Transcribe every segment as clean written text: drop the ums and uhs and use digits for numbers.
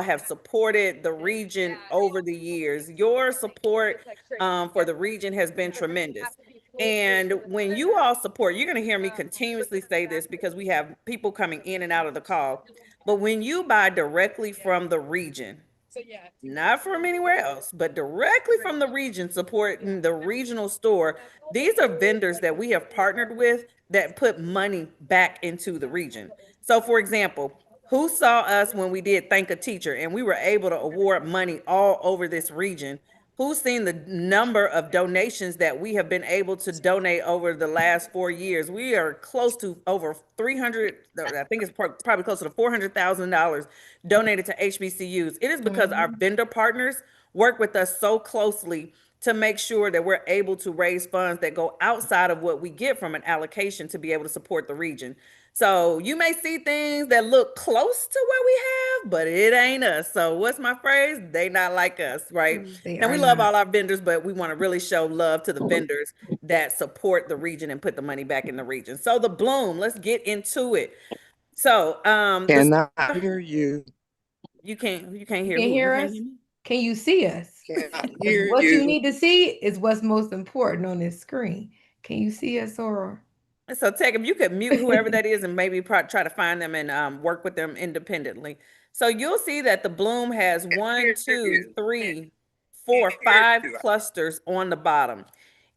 have supported the region over the years. Your support for the region has been tremendous. And when you all support, you're going to hear me continuously say this because we have people coming in and out of the call. But when you buy directly from the region, not from anywhere else, but directly from the region, supporting the regional store. These are vendors that we have partnered with that put money back into the region. So, for example, who saw us when we did Thank a Teacher and we were able to award money all over this region? Who's seen the number of donations that we have been able to donate over the last 4 years? We are close to over 300, I think it's probably closer to $400,000 donated to HBCUs. It is because our Mhm. vendor partners work with us so closely to make sure that we're able to raise funds that go outside of what we get from an allocation to be able to support the region. So you may see things that look close to what we have, but it ain't us. So what's my phrase? They not like us, right? They Now are we love not. all our vendors, but we want to really show love to the vendors that support the region and put the money back in the region. So the Bloom, let's get into it. So the Cannot hear you. you can't You hear can who? You hear can't us? hear me? Can you see us? Cannot Because hear what you you. need to see is what's most important on this screen. Can you see us, or? So, Tech, if you could mute whoever that is and maybe try to find them and work with them independently. So you'll see that the Bloom has Can't one, hear two, you. three, Can't four, hear five you. clusters on the bottom.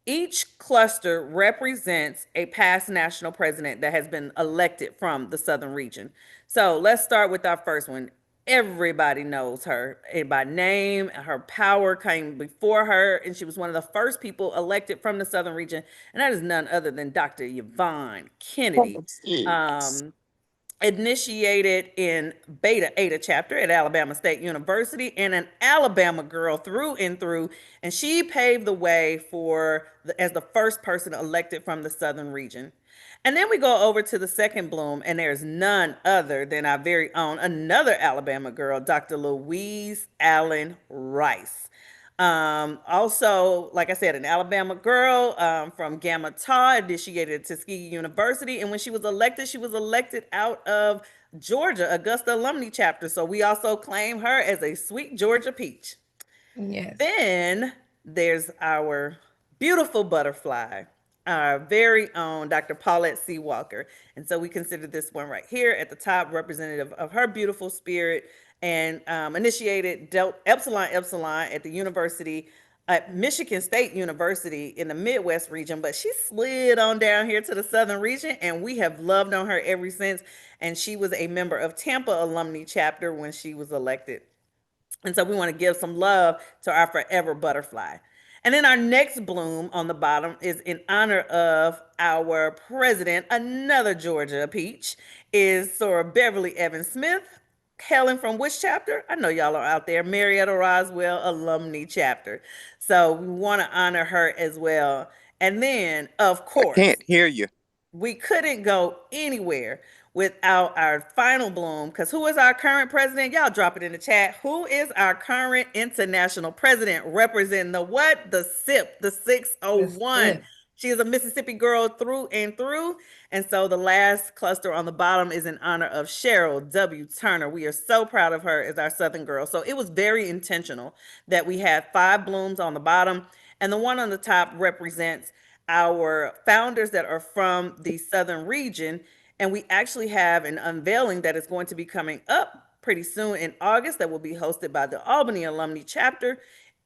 Each cluster represents a past national president that has been elected from the Southern region. So let's start with our first one. Everybody knows her by name. Her power came before her, and she was one of the first people elected from the Southern region, and that is none other than Dr. Yvonne Kennedy. Yes. Um, Initiated in Beta Eta chapter at Alabama State University, and an Alabama girl through and through, and she paved the way as the first person elected from the Southern region. And then we go over to the second Bloom, and there's none other than our very own another Alabama girl, Dr. Louise Allen Rice. Also, like I said, an Alabama girl from Gamma Tau, initiated at Tuskegee University. And when she was elected out of Georgia, Augusta Alumni Chapter. So we also claim her as a sweet Georgia peach. Yes. Then there's our beautiful butterfly, our very own Dr. Paulette C. Walker. And so we consider this one right here at the top representative of her beautiful spirit, and initiated Epsilon Epsilon at the university at Michigan State University in the Midwest region, but she slid on down here to the Southern region, and we have loved on her ever since. And she was a member of Tampa Alumni Chapter when she was elected, and so we want to give some love to our forever butterfly. And then our next Bloom on the bottom is in honor of our president, another Georgia peach, is Sora Beverly Evans Smith, hailing from which chapter? I know y'all are out there, Marietta Roswell Alumni Chapter. So we want to honor her as well. And then, of I course, can't hear you. we couldn't go anywhere without our final Bloom, because who is our current president? Y'all drop it in the chat. Who is our current international president representing the what? The SIP, the That's 601. it. She is a Mississippi girl through and through. And so the last cluster on the bottom is in honor of Cheryl W. Turner. We are so proud of her as our Southern girl. So it was very intentional that we had five Blooms on the bottom, and the one on the top represents our founders that are from the Southern region. And we actually have an unveiling that is going to be coming up pretty soon in August that will be hosted by the Albany Alumni Chapter,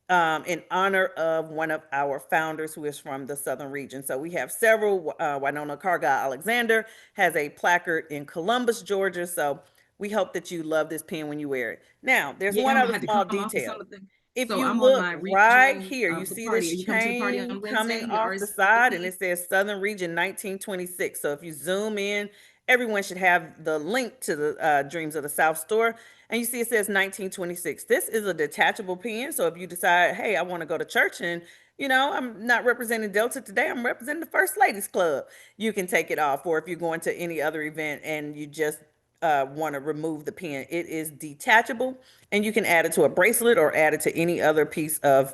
in honor of one of our founders who is from the Southern region. So we have several. Winona Cargyle Alexander has a placard in Columbus, Georgia. So we hope that you love this pen when you wear it. Now, there's Yeah, one I'm gonna other have to small come off of detail. something. If So you I'm on look my right rejoin here, you the see party. Are this you coming to the party chain on coming Wednesday? off the side, and RSVP? it says Southern Region 1926. So if you zoom in, everyone should have the link to the Dreams of the South store. And you see it says 1926. This is a detachable pen. So if you decide, hey, I want to go to church and I'm not representing Delta today, I'm representing the First Ladies Club, you can take it off. Or if you're going to any other event and you just want to remove the pen, it is detachable, and you can add it to a bracelet or add it to any other piece of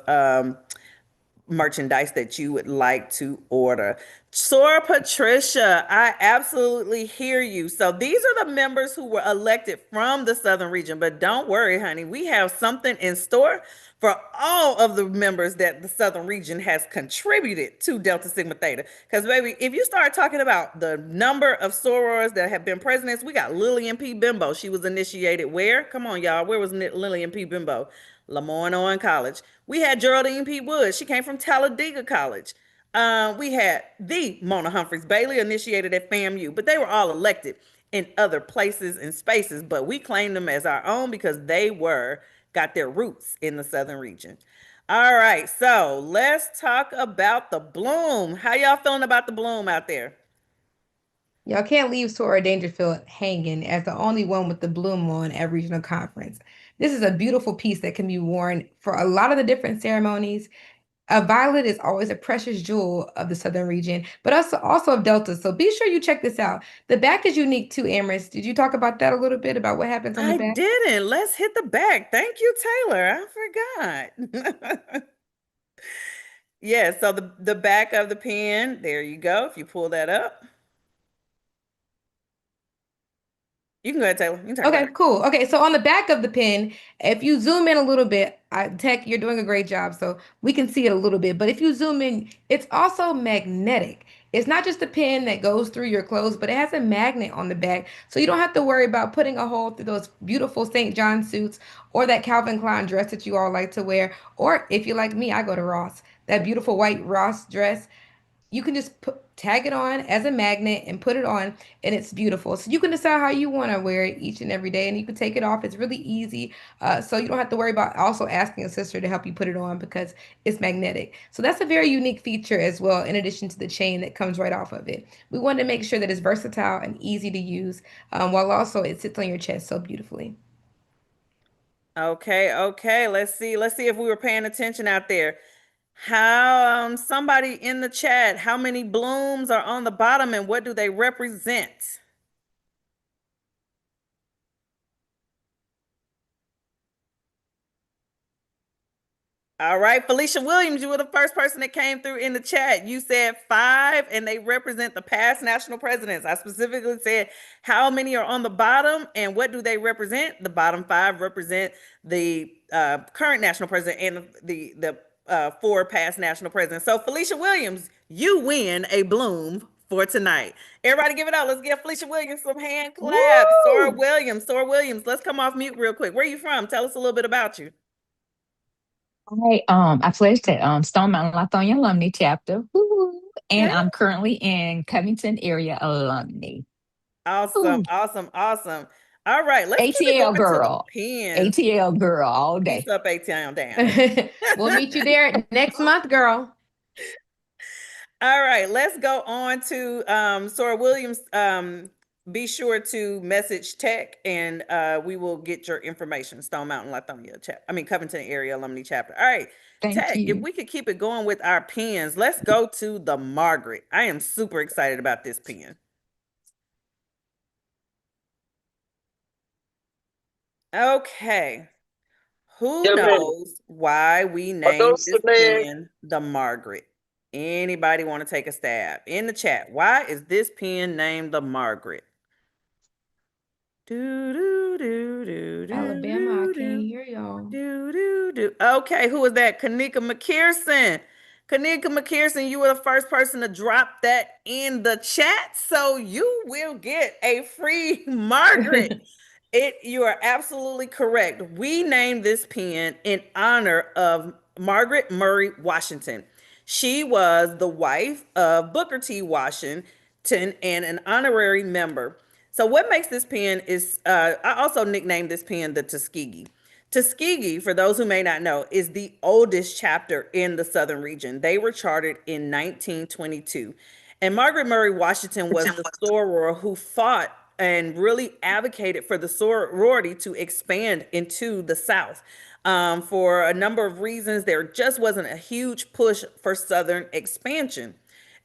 merchandise that you would like to order. Sora Patricia, I absolutely hear you. So these are the members who were elected from the Southern region, but don't worry, honey, we have something in store for all of the members that the Southern region has contributed to Delta Sigma Theta. Because, baby, if you start talking about the number of sorors that have been presidents, we got Lillian P. Bimbo. She was initiated where? Come on, y'all. Where was Lillian P. Bimbo? Lemoyne Owen College. We had Geraldine P. Wood. She came from Talladega College. We had the Mona Humphreys Bailey, initiated at FAMU, but they were all elected in other places and spaces, but we claim them as our own because they got their roots in the Southern region. All right, so let's talk about the bloom. How y'all feeling about the bloom out there? Y'all can't leave Sora Dangerfield hanging as the only one with the bloom on at regional conference. This is a beautiful piece that can be worn for a lot of the different ceremonies. A violet is always a precious jewel of the Southern region, but also of Delta. So be sure you check this out. The back is unique too, Amaris. Did you talk about that a little bit about what happens on the I back? didn't. Let's hit the back. Thank you, Taylor. I forgot. Yeah, so the back of the pen, there you go. If you pull that up. You can go ahead, Taylor. You can talk about Okay, it. cool. Okay, so on the back of the pen, if you zoom in a little bit, Tech, you're doing a great job, so we can see it a little bit. But if you zoom in, it's also magnetic. It's not just a pen that goes through your clothes, but it has a magnet on the back, so you don't have to worry about putting a hole through those beautiful St. John suits or that Calvin Klein dress that you all like to wear. Or if you're like me, I go to Ross. That beautiful white Ross dress, you can just tag it on as a magnet and put it on, and it's beautiful. So you can decide how you want to wear it each and every day, and you can take it off. It's really easy. So you don't have to worry about also asking a sister to help you put it on because it's magnetic. So that's a very unique feature as well, in addition to the chain that comes right off of it. We wanted to make sure that it's versatile and easy to use, while also it sits on your chest so beautifully. Okay, okay. Let's see. Let's see if we were paying attention out there. How somebody in the chat, how many blooms are on the bottom and what do they represent? All right, Felicia Williams, you were the first person that came through in the chat. You said 5 and they represent the past national presidents. I specifically said how many are on the bottom and what do they represent? The bottom 5 represent the current national president and the 4 past national presidents. So Felicia Williams, you win a bloom for tonight. Everybody give it up. Let's give Felicia Williams some hand claps. Woo! Sora Williams, let's come off mute real quick. Where are you from? Tell us a little bit about you. I pledged at Stone Mountain Lithonia Alumni Chapter, woo, and Okay. I'm currently in Covington area alumni. Awesome, Ooh, awesome, awesome. All right, let's keep it ATL going to the girl, pins. ATL girl all Peace day. up, ATL down. We'll meet you there next month, girl. All right, let's go on to Sora Williams. Be sure to message Tech and we will get your information. Stone Mountain Lithonia Covington area alumni chapter. All right, Thank Tech, if you. we could keep it going with our pins, let's go to the Margaret. I am super excited about this pin. Okay. Who Yeah, man. knows why we named What's this the name? pen the Margaret? Anybody want to take a stab in the chat? Why is this pen named the Margaret? Do do do do do Alabama, I do can't do hear y'all. do do do. Okay, who is that? Kanika McPherson. Kanika McPherson, you were the first person to drop that in the chat, so you will get a free Margaret. You are absolutely correct. We named this pen in honor of Margaret Murray Washington. She was the wife of Booker T. Washington and an honorary member. So what makes this pen is I also nicknamed this pen the Tuskegee. Tuskegee, for those who may not know, is the oldest chapter in the Southern region. They were chartered in 1922. And Margaret Murray Washington was the soror who fought and really advocated for the sorority to expand into the South. For a number of reasons, there just wasn't a huge push for Southern expansion.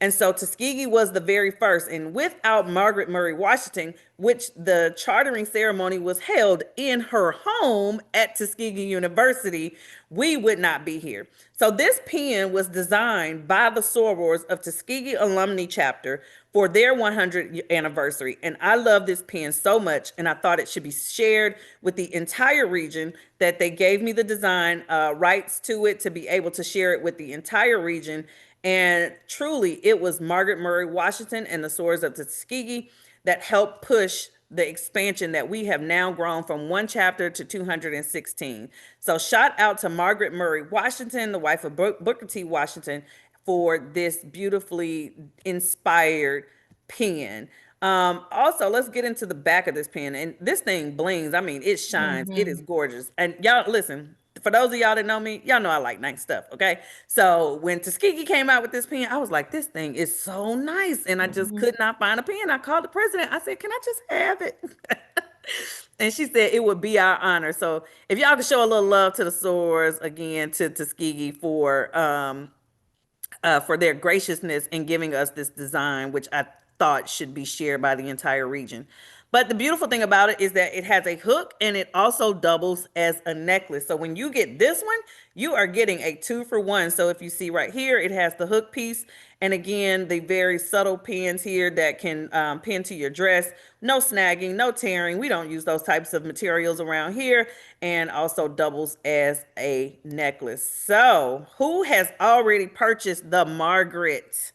And so Tuskegee was the very first. And without Margaret Murray Washington, which the chartering ceremony was held in her home at Tuskegee University, we would not be here. So this pen was designed by the sorors of Tuskegee Alumni Chapter for their 100th anniversary. And I love this pen so much, and I thought it should be shared with the entire region, that they gave me the design rights to it to be able to share it with the entire region. And truly, it was Margaret Murray Washington and the sorors of Tuskegee that helped push the expansion that we have now grown from one chapter to 216. So shout out to Margaret Murray Washington, the wife of Booker T. Washington, for this beautifully inspired pen. Also, let's get into the back of this pen. And this thing blings. I mean, it shines. It is gorgeous. And y'all, listen, for those of y'all that know me, y'all know I like nice stuff, okay? So when Tuskegee came out with this pen, I was like, this thing is so nice. And I just could not find a pen. I called the president. I said, can I just have it? And she said it would be our honor. So if y'all could show a little love to the sorors, again, to Tuskegee for their graciousness in giving us this design, which I thought should be shared by the entire region. But the beautiful thing about it is that it has a hook and it also doubles as a necklace. So when you get this one, you are getting a 2-for-1. So if you see right here, it has the hook piece. And again, the very subtle pins here that can pin to your dress. No snagging, no tearing. We don't use those types of materials around here. And also doubles as a necklace. So who has already purchased the Margaret?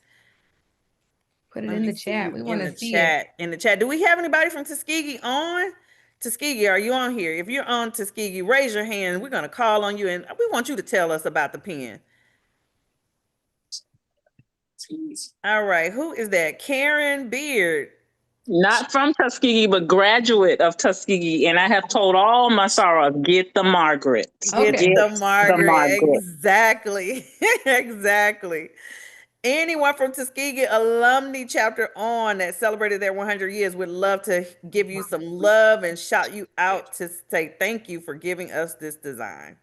Put it Let in me the see chat. you We in want the to see it. chat. In the chat. Do we have anybody from Tuskegee on? Tuskegee, are you on here? If you're on Tuskegee, raise your hand. We're going to call on you and we want you to tell us about the pen. All right. Who is that? Karen Beard. Not from Tuskegee, but graduate of Tuskegee. And I have told all my sorrow, get the Margaret. Okay. Get the Margaret. Margaret. Exactly. Exactly. Anyone from Tuskegee Alumni Chapter on that celebrated their 100 years would love to give you some love and shout you out to say thank you for giving us this design.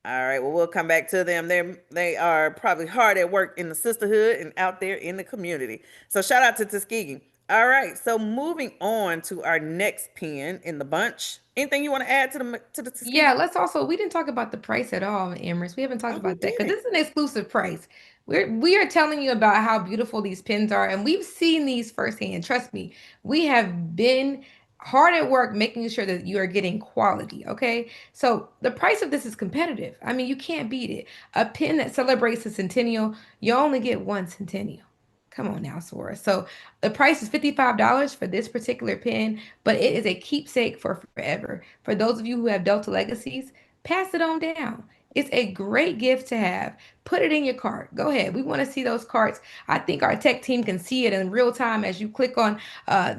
All right, well, we'll come back to them. They are probably hard at work in the sisterhood and out there in the community. So shout out to Tuskegee. All right, so moving on to our next pen in the bunch. Anything you want to add to the Tuskegee? Yeah, we didn't talk about the price at all, Emrys. We haven't talked about that because this is an exclusive price. We are telling you about how beautiful these pins are, and we've seen these firsthand. Trust me, we have been hard at work making sure that you are getting quality. Okay, so the price of this is competitive. I mean, you can't beat it. A pin that celebrates a centennial, you only get one centennial. Come on now, Sora. So the price is $55 for this particular pen, but it is a keepsake for forever. For those of you who have Delta legacies, pass it on down. It's a great gift to have. Put it in your cart. Go ahead. We want to see those carts. I think our tech team can see it in real time as you click on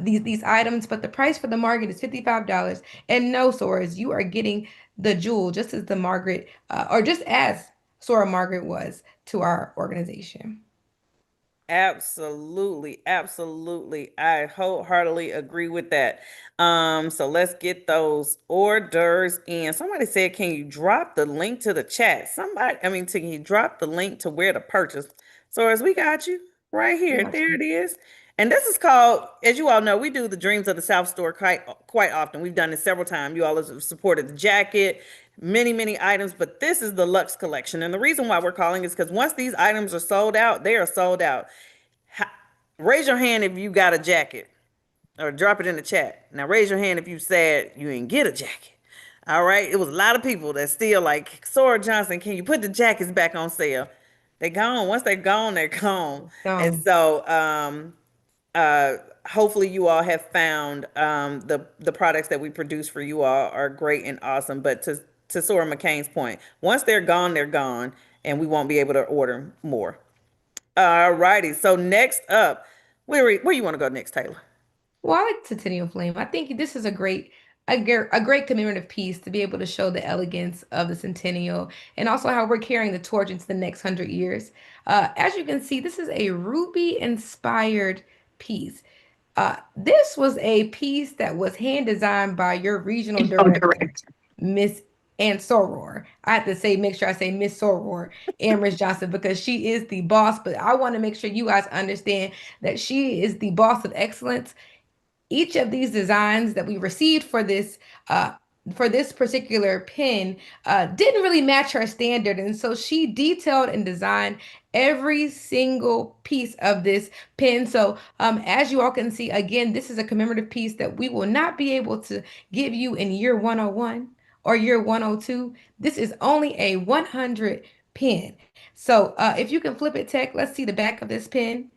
these items. But the price for the Margaret is $55. And no, Soras, you are getting the jewel just as the Margaret, or just as Sora Margaret was to our organization. Absolutely, absolutely. I wholeheartedly agree with that. So let's get those orders in. Somebody said, can you drop the link to the chat? Can you drop the link to where to purchase? So as we got you right here, there it is. And this is called, as you all know, we do the Dreams of the South store quite often. We've done it several times. You all have supported the jacket, many items, but this is the Luxe collection. And the reason why we're calling is because once these items are sold out, they are sold out. Raise your hand if you got a jacket, or drop it in the chat. Now raise your hand if you said you didn't get a jacket. All right. It was a lot of people that still like, Sora Johnson, can you put the jackets back on sale? They're gone. Once they're gone, they're gone. And so hopefully you all have found the products that we produce for you all are great and awesome. But to Sora McCain's point, once they're gone, and we won't be able to order more. All righty. So next up, where you want to go next, Taylor? Well, I like Centennial Flame. I think this is a great commemorative piece to be able to show the elegance of the centennial and also how we're carrying the torch into the next 100 years. As you can see, this is a ruby inspired piece. This was a piece that was hand designed by your regional director, Miss and Soror. I have to say, make sure I say Miss Soror, Amherst Johnson, because she is the boss. But I want to make sure you guys understand that she is the boss of excellence. Each of these designs that we received for this particular pin didn't really match her standard, and so she detailed and designed every single piece of this pin. So as you all can see, again, this is a commemorative piece that we will not be able to give you in year 101 or year 102. This is only a 100 pin. So if you can flip it, Tech, let's see the back of this pin.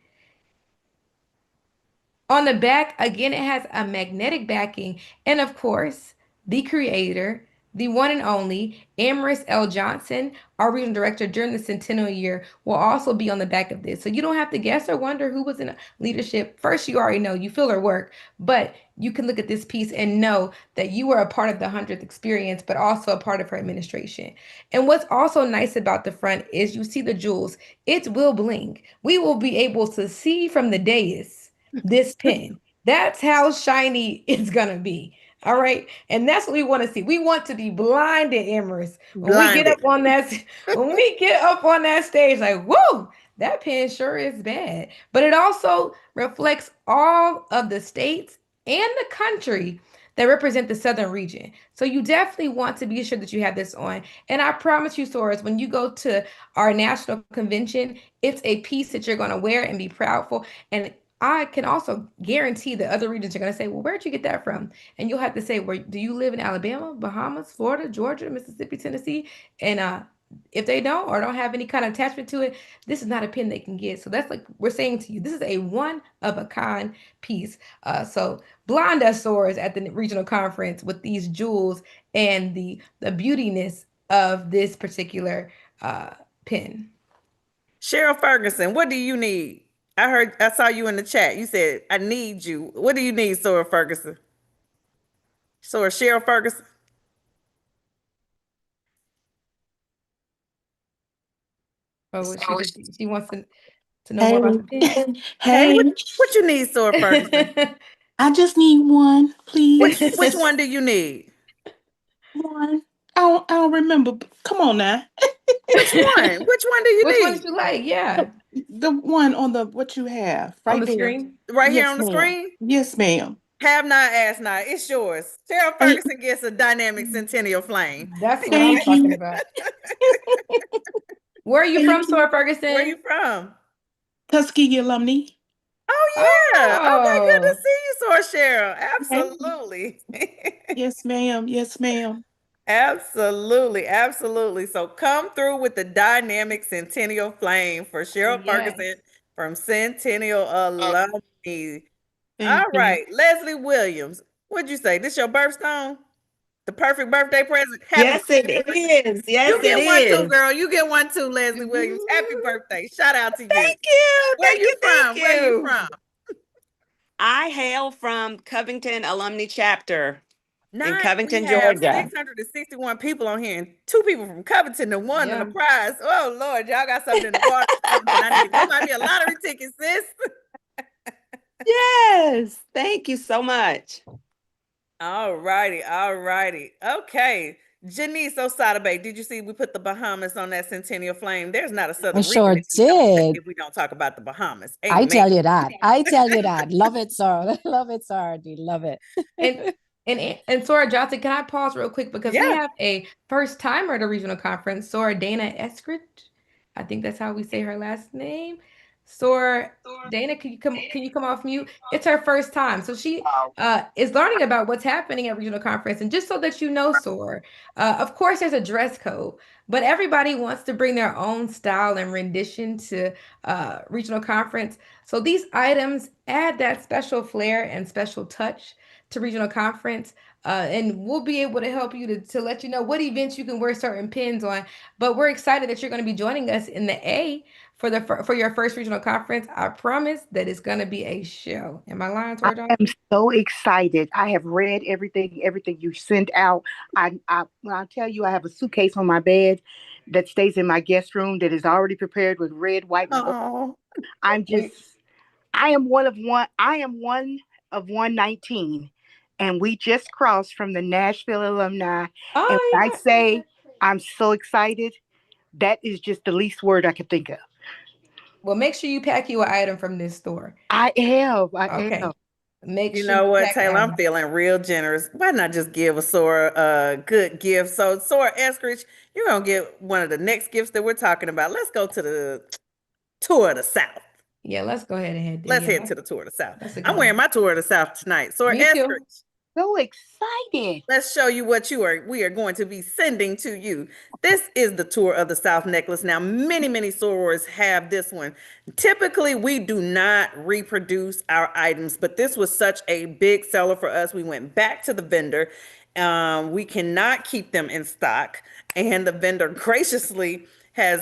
On the back, again, it has a magnetic backing. And of course, the creator, the one and only Amherst L. Johnson, our regional director during the centennial year, will also be on the back of this. So you don't have to guess or wonder who was in leadership. First, you already know, you feel her work, but you can look at this piece and know that you were a part of the 100th experience, but also a part of her administration. And what's also nice about the front is you see the jewels. It will bling. We will be able to see from the dais this pin. That's how shiny it's gonna be. All right. And that's what we want to see. We want to be blinded, Amherst. When we get up on that, when we get up on that stage, like, whoa, that pin sure is bad. But it also reflects all of the states and the country that represent the southern region. So you definitely want to be sure that you have this on. And I promise you, Soros, when you go to our national convention, it's a piece that you're going to wear and be proud for. And I can also guarantee that other regions are going to say, well, where'd you get that from? And you'll have to say, where do you live in Alabama, Bahamas, Florida, Georgia, Mississippi, Tennessee? And if they don't or don't have any kind of attachment to it, this is not a pin they can get. So that's like we're saying to you, this is a one of a kind piece. So blind us swords at the regional conference with these jewels and the beautiness of this particular pin. Cheryl Ferguson, what do you need? I saw you in the chat. You said, I need you. What do you need, Sora Ferguson? Sora Cheryl Ferguson? Oh, she wants to know more about the pin. Hey, Hey, what you need, Sora Ferguson? I just need one, please. Which one do you need? One. I don't remember. Come on now. Which one? Which one do you Which one need? did you like? Yeah. The one on the what you have right On the there. screen? Right here Yes, on the ma'am. screen? Yes, ma'am. Have not, asked not. It's yours. Cheryl Ferguson gets a dynamic centennial flame. That's what I'm Thank talking you. about. Where are you from, Thank you. Sora Ferguson? Where you from? Tuskegee alumni. Oh, yeah. Okay, good to Oh. see you, Sora Cheryl. Absolutely. Yes, ma'am. Yes, ma'am. Absolutely, absolutely. So come through with the dynamic centennial flame for Cheryl Yes. Ferguson from Centennial Alumni. Thank All you. right, Leslie Williams. What'd you say? This your birthstone? The perfect birthday present? Yes, it is. Yes, You get it one too, is. girl. You get one too, Leslie Williams. Happy birthday. Shout out to you. Thank you. Where Thank you you. from? Thank Where you you. from? I hail from Covington Alumni Chapter in Covington, We have Georgia. 661 people on here, and 2 people from Covington and one in Yeah. the prize. Oh Lord, y'all got something in the water. I need. That might be a lottery ticket, sis. Yes. Thank you so much. All righty, all righty. Okay. Janice Osadabe, did you see we put the Bahamas on that centennial flame? There's not a Southern sure region did. if we don't talk about the Bahamas. I Amen. tell you that. I tell you that. Love it, sir. Love it, sir. Do love it. And Sora Johnson, can I pause real quick because we Yeah. have a first timer at a regional conference, Sora Dana Eskridge. I think that's how we say her last name. Sora Dana, can you come off mute? It's her first time, so she is learning about what's happening at regional conference. And just so that you know, Sora, of course there's a dress code, but everybody wants to bring their own style and rendition to regional conference. So these items add that special flair and special touch to regional conference. And we'll be able to help you to let you know what events you can wear certain pins on. But we're excited that you're going to be joining us in the A for your first regional conference. I promise that it's going to be a show. Am I lying, Sora Johnson? I'm so excited. I have read everything you sent out. When I tell you I have a suitcase on my bed that stays in my guest room that is already prepared with red, white, and gold. I am one of 119 and we just crossed from the Nashville alumni. And Oh, when I yeah. say I'm so excited, that is just the least word I could think of. Well, make sure you pack you an item from this store. I am. Okay. Make You sure know you what, pack Taylor? that I'm one. feeling real generous. Why not just give a Sora a good gift? So, Sora Eskridge, you're going to get one of the next gifts that we're talking about. Let's go to the tour of the South. Yeah, let's go ahead and head there. Let's Yeah, head to the tour of the South. that's a I'm good wearing one. my tour of the South tonight. Sora Me too. Eskridge, So excited. let's show you what we are going to be sending to you. This is the Tour of the South necklace. Now, many sorors have this one. Typically, we do not reproduce our items, but this was such a big seller for us. We went back to the vendor. We cannot keep them in stock, and the vendor graciously has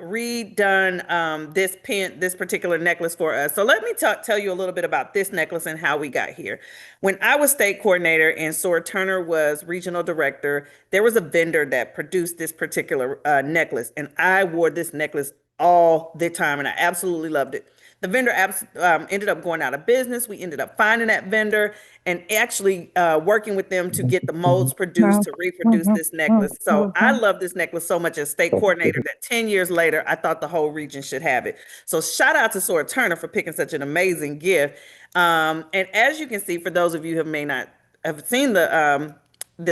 redone this particular necklace for us. So let me tell you a little bit about this necklace and how we got here. When I was state coordinator and Sora Turner was regional director, there was a vendor that produced this particular necklace, and I wore this necklace all the time, and I absolutely loved it. The vendor ended up going out of business. We ended up finding that vendor and actually working with them to get the molds produced to reproduce this necklace. So I love this necklace so much as state coordinator that 10 years later, I thought the whole region should have it. So shout out to Sora Turner for picking such an amazing gift. And as you can see, for those of you who may not have seen the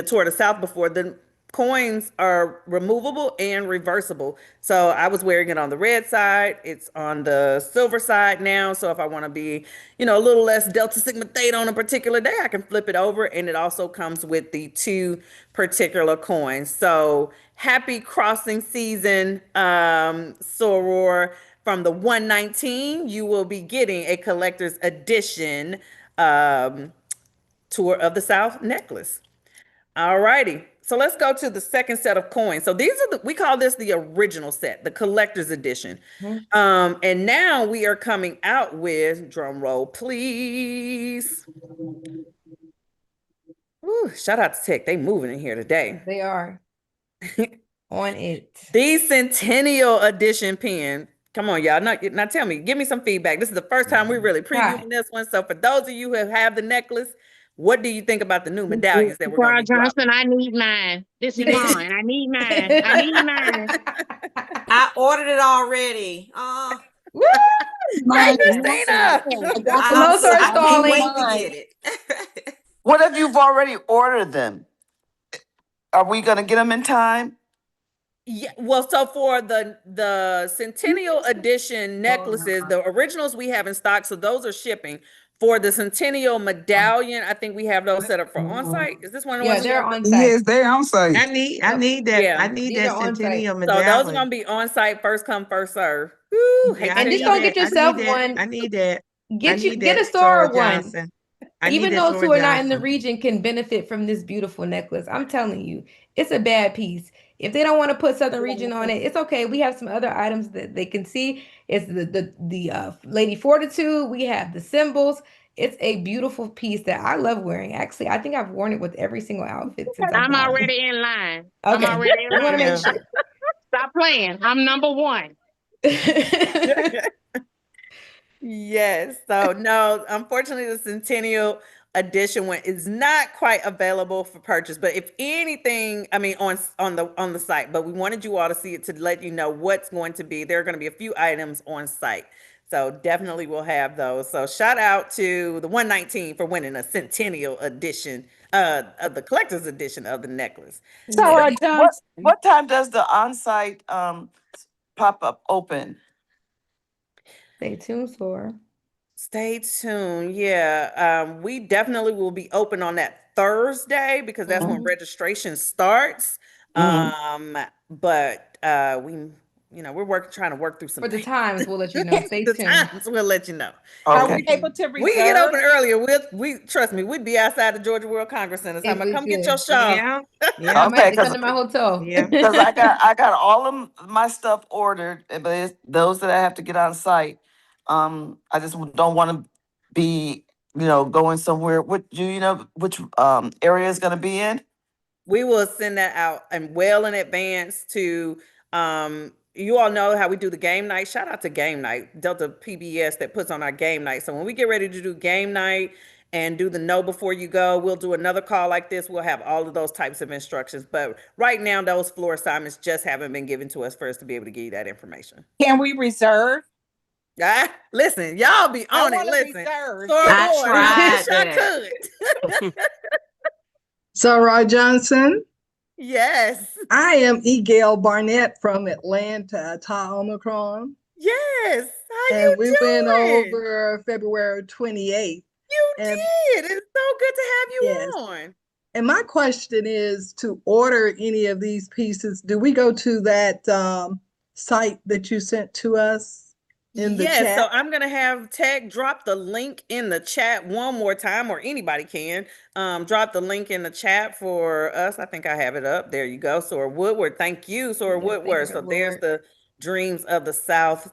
Tour of the South before, the coins are removable and reversible. So I was wearing it on the red side. It's on the silver side now. So if I want to be, a little less Delta Sigma Theta on a particular day, I can flip it over. And it also comes with the 2 particular coins. So happy crossing season, soror. From the 119, you will be getting a collector's edition Tour of the South necklace. All righty. So let's go to the second set of coins. So these are we call this the original set, the collector's edition. And now we are coming out with, drum roll, please. Woo, shout out to Tech. They moving in here today. They are on it. The Centennial Edition pen. Come on, y'all. Now tell me, give me some feedback. This is the first time we're really previewing this one. So for those of you who have the necklace, what do you think about the new medallions that we're going to be Johnson, I need mine. This is mine. I need mine. I need mine. I ordered it already. Woo! Hey, Christina! Hello, Sora I can't Stalling. wait to get it. What if you've already ordered them? Are we gonna get them in time? Yeah, well, so for the Centennial Edition necklaces, the originals we have in stock, so those are shipping. For the Centennial medallion, I think we have those set up for on-site. Is this one of the Yeah, ones? they're on site. Yes, they're on site. I need that. Yeah. I need These that are on site. Centennial So medallion. those are going to be on-site, first come, first serve. Woo, hate Yeah, to And tell just you don't that. get yourself I need that. one. I need that. Get a Sora one. Johnson. Even those who are not in the region can benefit from this beautiful necklace. I'm telling you, it's a bad piece. If they don't want to put Southern Region on it, it's okay. We have some other items that they can see. It's the Lady Fortitude. We have the symbols. It's a beautiful piece that I love wearing. Actually, I think I've worn it with every single outfit since I I'm got it. already in line. Okay. I'm already in We want to line. make sure. Stop playing. I'm number 1. Yes. So no, unfortunately, the Centennial Edition one is not quite available for purchase. But if anything, I mean, on the site. But we wanted you all to see it to let you know what's going to be. There are going to be a few items on site. So definitely we'll have those. So shout out to the 119 for winning a Centennial Edition, of the collector's edition of the necklace. So what time does the on-site pop-up open? Stay tuned, Sora. Stay tuned. Yeah. We definitely will be open on that Thursday because that's when registration starts. But we're trying to work through some For the things. times, we'll let you know. Stay The tuned. times, we'll let you know. Are Okay. we able to reserve? We can get open earlier. We trust me, we'd be outside the Georgia World Congress Center. So I'm If gonna we come get could. your shawl. Yeah. I Yeah. might have to Okay, come to my hotel. Yeah. Because I got all of my stuff ordered, but it's those that I have to get on site. I just don't want to be, going somewhere. What do you know which area is going to be in? We will send that out and well in advance to you all know how we do the game night. Shout out to Game Night, Delta PBS that puts on our game night. So when we get ready to do game night and do the know before you go. We'll do another call like this. We'll have all of those types of instructions. But right now, those floor assignments just haven't been given to us for us to be able to give you that information. Can we reserve? Listen, y'all be I on it. wanna Listen. reserve. Soror I board, tried I wish I could. Sarah Johnson. Yes. I am E. Gail Barnett from Atlanta, Tau Omicron. Yes. How And you we doing? went over February 28th. You And did. It's so good to have you yes. on. And my question is, to order any of these pieces, do we go to that site that you sent to us in the Yes, chat? so I'm gonna have Tech drop the link in the chat one more time, or anybody can drop the link in the chat for us. I think I have it up. There you go. Sora Woodward. Thank you, Sora Yeah, thank Woodward. you, So there's Lord. the Dreams of the South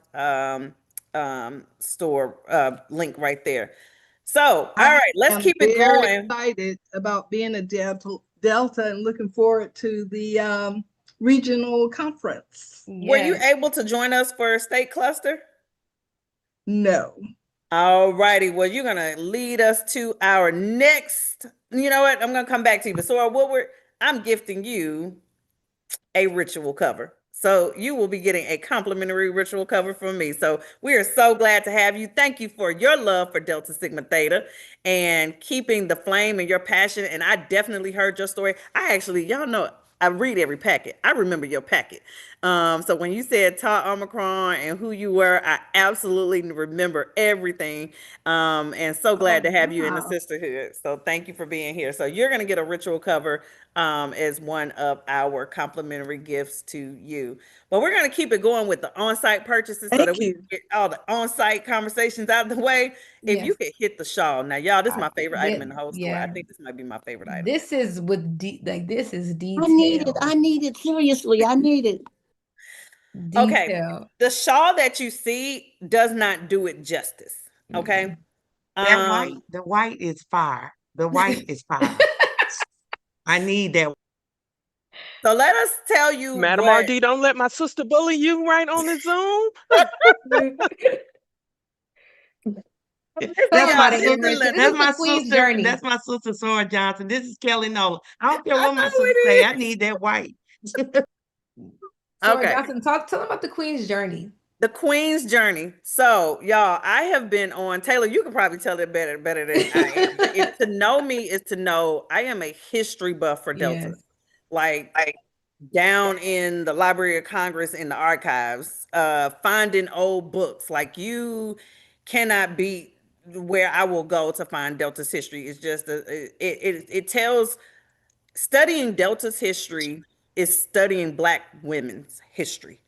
store link right there. So, all right, let's keep it very going. excited about being a Delta and looking forward to the regional conference. Were you able to join us for State Cluster? No. All righty. Well, you're gonna lead us to our next. You know what? I'm gonna come back to you. But Sora Woodward, I'm gifting you a ritual cover. So you will be getting a complimentary ritual cover from me. So we are so glad to have you. Thank you for your love for Delta Sigma Theta and keeping the flame and your passion. And I definitely heard your story. Y'all know, I read every packet. I remember your packet. So when you said Tau Omicron and who you were, I absolutely remember everything. And so glad to have you in the wow. sisterhood. So thank you for being here. So you're going to get a ritual cover as one of our complimentary gifts to you. But we're going to keep it going with the on-site purchases so that we can get all the on-site conversations out of the way. If you could hit the shawl. Now, y'all, this is my favorite item in the whole store. I think this might be my favorite item. This is with this is detail. I need it. Seriously, I need it. Okay. Detail. The shawl that you see does not do it justice. Okay. The white is fire. The white is fire. I need that. So let us tell you, Madam what... RD, don't let my sister bully you right on the Zoom. That's my sister. That's my sister, Sarah Johnson. This is Kelly Nolan. I don't care what my sister say. I need that white. Okay. Johnson, tell them about the Queen's Journey. The Queen's Journey. So, y'all, I have been on, Taylor, you can probably tell it better than I am. But to know me is to know I am a history buff for Delta. Yes. Like down in the Library of Congress in the archives, finding old books. Like, you cannot beat where I will go to find Delta's history. It's just, it tells, studying Delta's history is studying Black women's history.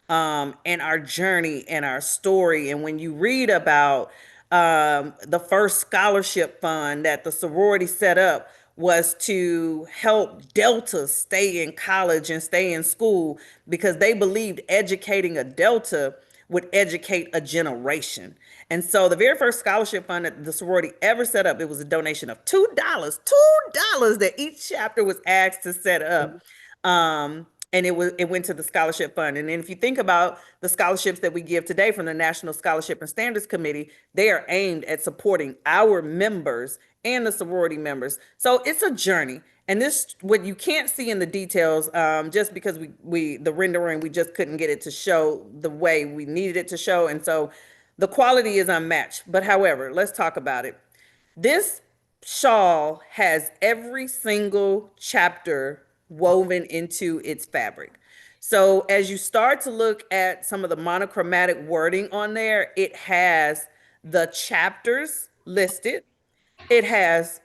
And our journey and our story. And when you read about the first scholarship fund that the sorority set up was to help Delta stay in college and stay in school, because they believed educating a Delta would educate a generation. And so the very first scholarship fund that the sorority ever set up, it was a donation of $2 that each chapter was asked to set up. And it went to the scholarship fund. And then if you think about the scholarships that we give today from the National Scholarship and Standards Committee, they are aimed at supporting our members and the sorority members. So it's a journey. And this, what you can't see in the details, just because the rendering, we just couldn't get it to show the way we needed it to show. And so the quality is unmatched. But however, let's talk about it. This shawl has every single chapter woven into its fabric. So as you start to look at some of the monochromatic wording on there, it has the chapters listed. It has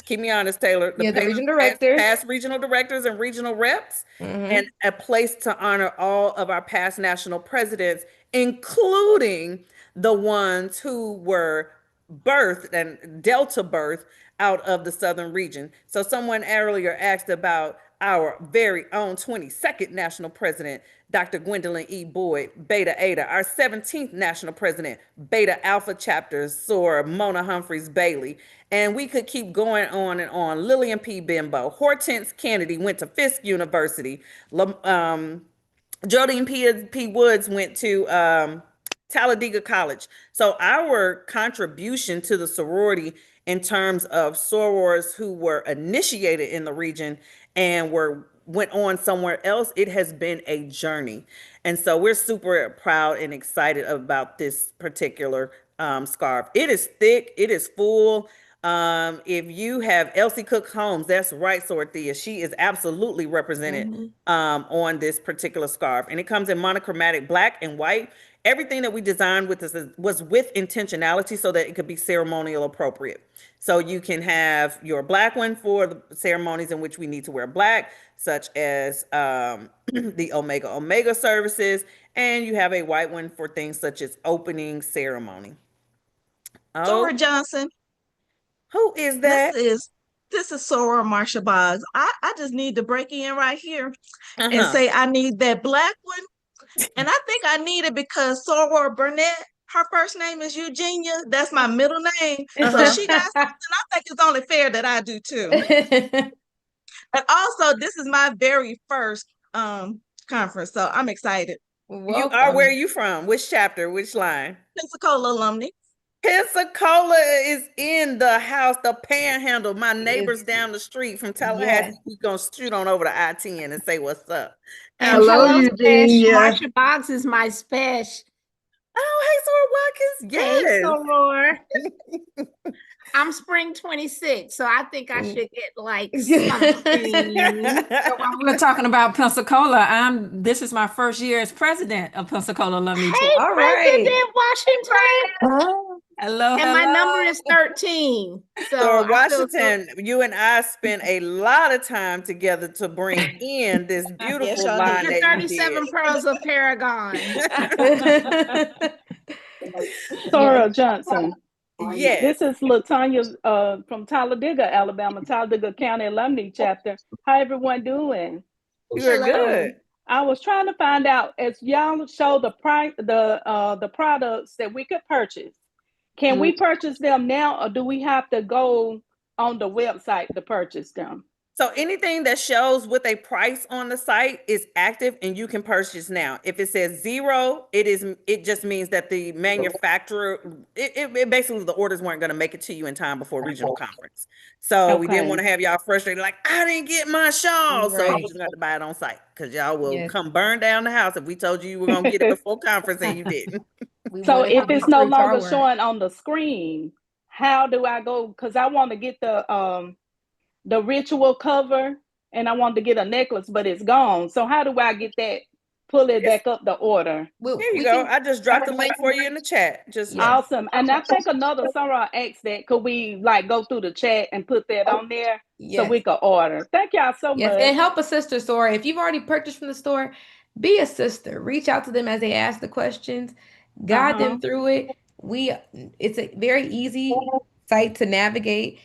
keep me honest, Taylor, the regional directors, past regional directors and regional reps, and a place to honor all of our past national presidents, including the ones who were birthed and Delta birthed out of the Southern region. So someone earlier asked about our very own 22nd national president, Dr. Gwendolyn E. Boyd, Beta Eta, our 17th national president, Beta Alpha chapters, Sora Mona Humphreys Bailey. And we could keep going on and on. Lillian P. Bimbo, Hortense Kennedy went to Fisk University. Jodine P. Woods went to Talladega College. So our contribution to the sorority in terms of sorors who were initiated in the region and went on somewhere else, it has been a journey. And so we're super proud and excited about this particular scarf. It is thick, it is full. If you have Elsie Cook Holmes, that's right, Sorothea. She is absolutely represented on this particular scarf. And it comes in monochromatic black and white. Everything that we designed with this was with intentionality so that it could be ceremonial appropriate. So you can have your black one for the ceremonies in which we need to wear black, such as the Omega services, and you have a white one for things such as opening ceremony. Soror Johnson. Who is that? This is Soror Marsha Boggs. I just need to break in right here and Uh-huh. say I need that black one. And I think I need it because Soror Burnett, her first name is Eugenia. That's my middle name. So she got something. I think it's only fair that I do too. And also, this is my very first conference, so I'm excited. You are, where are you from? Which chapter? Which line? Pensacola alumni. Pensacola is in the house, the Panhandle. My neighbors down the street from Tallahassee. We're gonna shoot on over to I-10 and say what's up. Hello, Eugenia. Marsha Boggs is my special. Oh, hey, Soror Watkins. Yes. Hey, Soror. I'm spring 26, so I think I should get like something. So while we're talking about Pensacola, this is my first year as president of Pensacola Alumni. Hey, All President right. Washington. Hello, And my number is 13. So Washington, you and I spent a lot of time together to bring in this beautiful line. The 37 Pearls of Paragon. Soror Johnson. Yes. This is Latanya from Talladega, Alabama, Talladega County Alumni Chapter. How everyone doing? You're good. I was trying to find out, as y'all show the price, the products that we could purchase. Can we purchase them now, or do we have to go on the website to purchase them? So anything that shows with a price on the site is active and you can purchase now. If it says 0, it just means that the manufacturer, it basically the orders weren't going to make it to you in time before regional conference. So we didn't want to have y'all frustrated, like, I didn't get my shawl. So you just got to buy it on site because y'all will come burn down the house if we told you were going to get it before conference and you didn't. So if it's no longer showing on the screen, how do I go? Because I want to get the ritual cover and I wanted to get a necklace, but it's gone. So how do I get that? Pull it back up the order. Here you go. I just dropped the link for you in the chat. Just awesome. And I think another Soror asked that. Could we like go through the chat and put that on there so we could order? Thank y'all so much. And help a sister Soror. If you've already purchased from the store, be a sister. Reach out to them as they ask the questions. Guide them through it. It's a very easy site to navigate.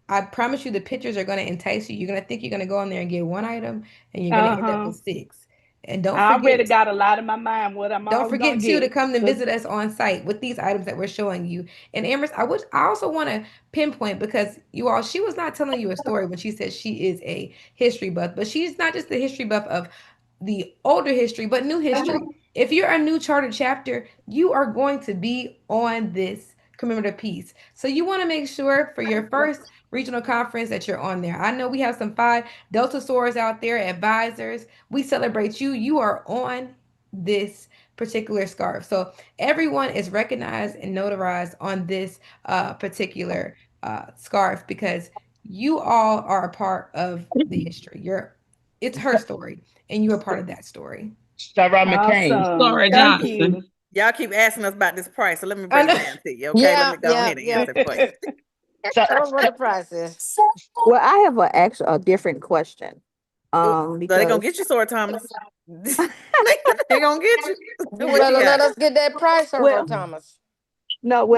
I promise you the pictures are going to entice you. You're going to think you're going to go on there and get one item and you're going to end up with 6. And don't I forget, already got a lot in my mind what I'm don't forget too to come to visit us on site with these items that we're showing you. And Amherst, I also want to pinpoint, because she was not telling you a story when she said she is a history buff, but she's not just the history buff of the older history, but new history. If you're a new chartered chapter, you are going to be on this commemorative piece. So you want to make sure for your first regional conference that you're on there. I know we have some 5 Delta Sorors out there, advisors. We celebrate you. You are on this particular scarf. So everyone is recognized and notarized on this particular scarf because you all are a part of the history. It's her story, and you are part of that story. Sarah McCain. Soror Johnson. Y'all keep asking us about this price, so let me break it down to you. Okay, let me go ahead and answer the question. What the price is. Well, I have a different question. So they're gonna get you, Soror Thomas. They're gonna get you. You better let us get that price, Soror Thomas. No,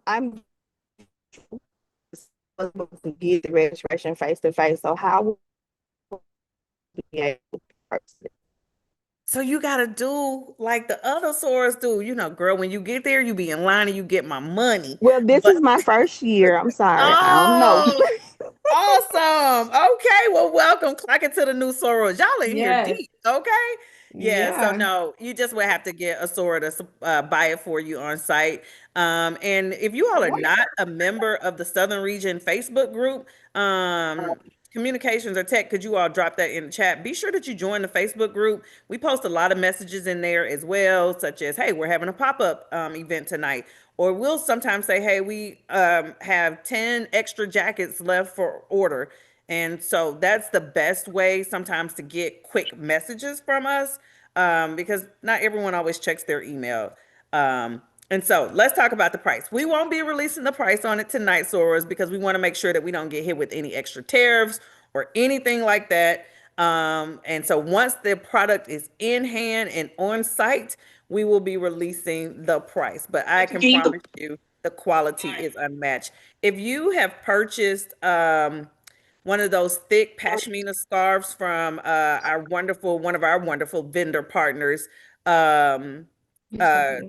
I'm supposed to get the registration face to face. So how will we be able to purchase it? So you gotta do like the other Sorors do. You know, girl, when you get there, you be in line and you get my money. Well, this is my first year. I'm sorry. I don't know. Awesome. Okay. Well, welcome. Clock it to the new sorors. Y'all in here Yes. deep. Okay. Yeah. So Yeah. no, you just would have to get a soror to buy it for you on site. And if you all are not a member of the Southern Region Facebook group, communications or tech, could you all drop that in the chat? Be sure that you join the Facebook group. We post a lot of messages in there as well, such as, hey, we're having a pop-up event tonight. Or we'll sometimes say, hey, we have 10 extra jackets left for order. And so that's the best way sometimes to get quick messages from us, because not everyone always checks their email. And so let's talk about the price. We won't be releasing the price on it tonight, sorors, because we want to make sure that we don't get hit with any extra tariffs or anything like that. And so once the product is in hand and on site, we will be releasing the price. But I can promise you the quality is unmatched. If you have purchased one of those thick pashmina scarves from one of our wonderful vendor partners,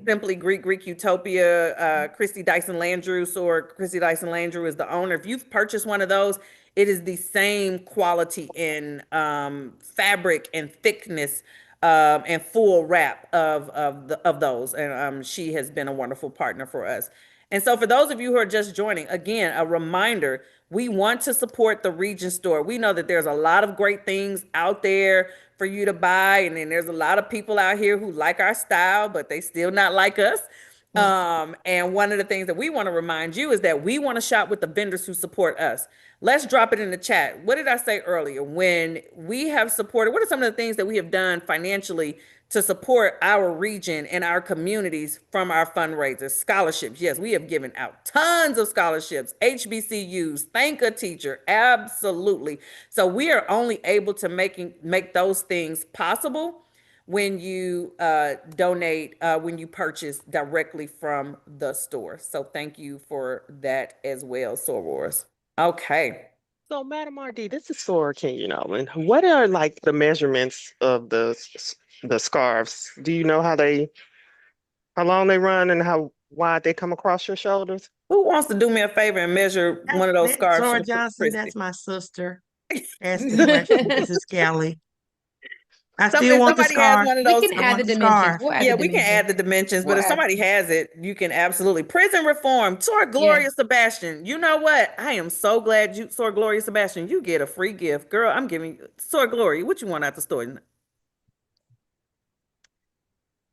Simply Greek Utopia, Christy Dyson Landrew, or Christy Dyson Landrew is the owner. If you've purchased one of those, it is the same quality in fabric and thickness and full wrap of those. And she has been a wonderful partner for us. And so for those of you who are just joining, again, a reminder, we want to support the Region Store. We know that there's a lot of great things out there for you to buy. And then there's a lot of people out here who like our style, but they still not like us. And one of the things that we want to remind you is that we want to shop with the vendors who support us. Let's drop it in the chat. What did I say earlier? When we have supported, what are some of the things that we have done financially to support our region and our communities from our fundraisers? Scholarships. Yes, we have given out tons of scholarships, HBCUs, thank a teacher. Absolutely. So we are only able to make those things possible when you donate, when you purchase directly from the store. So thank you for that as well, sorors. Okay. So, Madam RD, this is Sora King, and what are like the measurements of the scarves? Do you know how long they run and how wide they come across your shoulders? Who wants to do me a favor and measure one of those scarves? Sora Johnson, that's my sister. Ask the question, Mrs. Kelly. I still want the scarf. We can add the dimensions. We can add the dimensions, but if somebody has it, you can absolutely. Prison reform, Sora Gloria Sebastian. You know what? I am so glad Sora Gloria Sebastian, you get a free gift. Girl, I'm giving you, Sora Gloria, what you want out the store?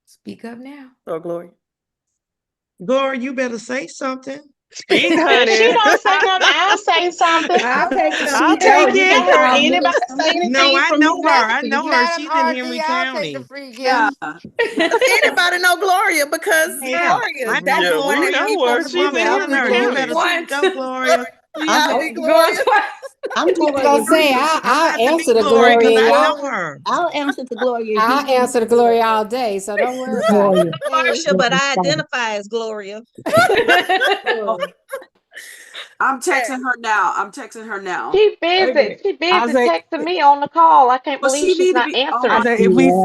Speak up now. Sora Gloria. Gloria, you better say something. Speak, honey. If she don't say nothing, I'll say something. I'll take it. Anybody say anything? No, I from know you? her. I know her. Madam She's in RD, Henry I'll County. take the free gift. Yeah. Does anybody know Gloria? Because Yeah. Gloria, I that's know the one Gloria. that keep her. on She's the in Henry You County. better speak up, Gloria. I'm just gonna say I'll answer the Gloria, 'cause Gloria. I know her. I'll answer the Gloria. I'll answer the Gloria all day, so don't worry about it. Marsha, but I identify as Gloria. I'm texting her now. She busy. She busy texting me on the call. I can't believe she's not answering.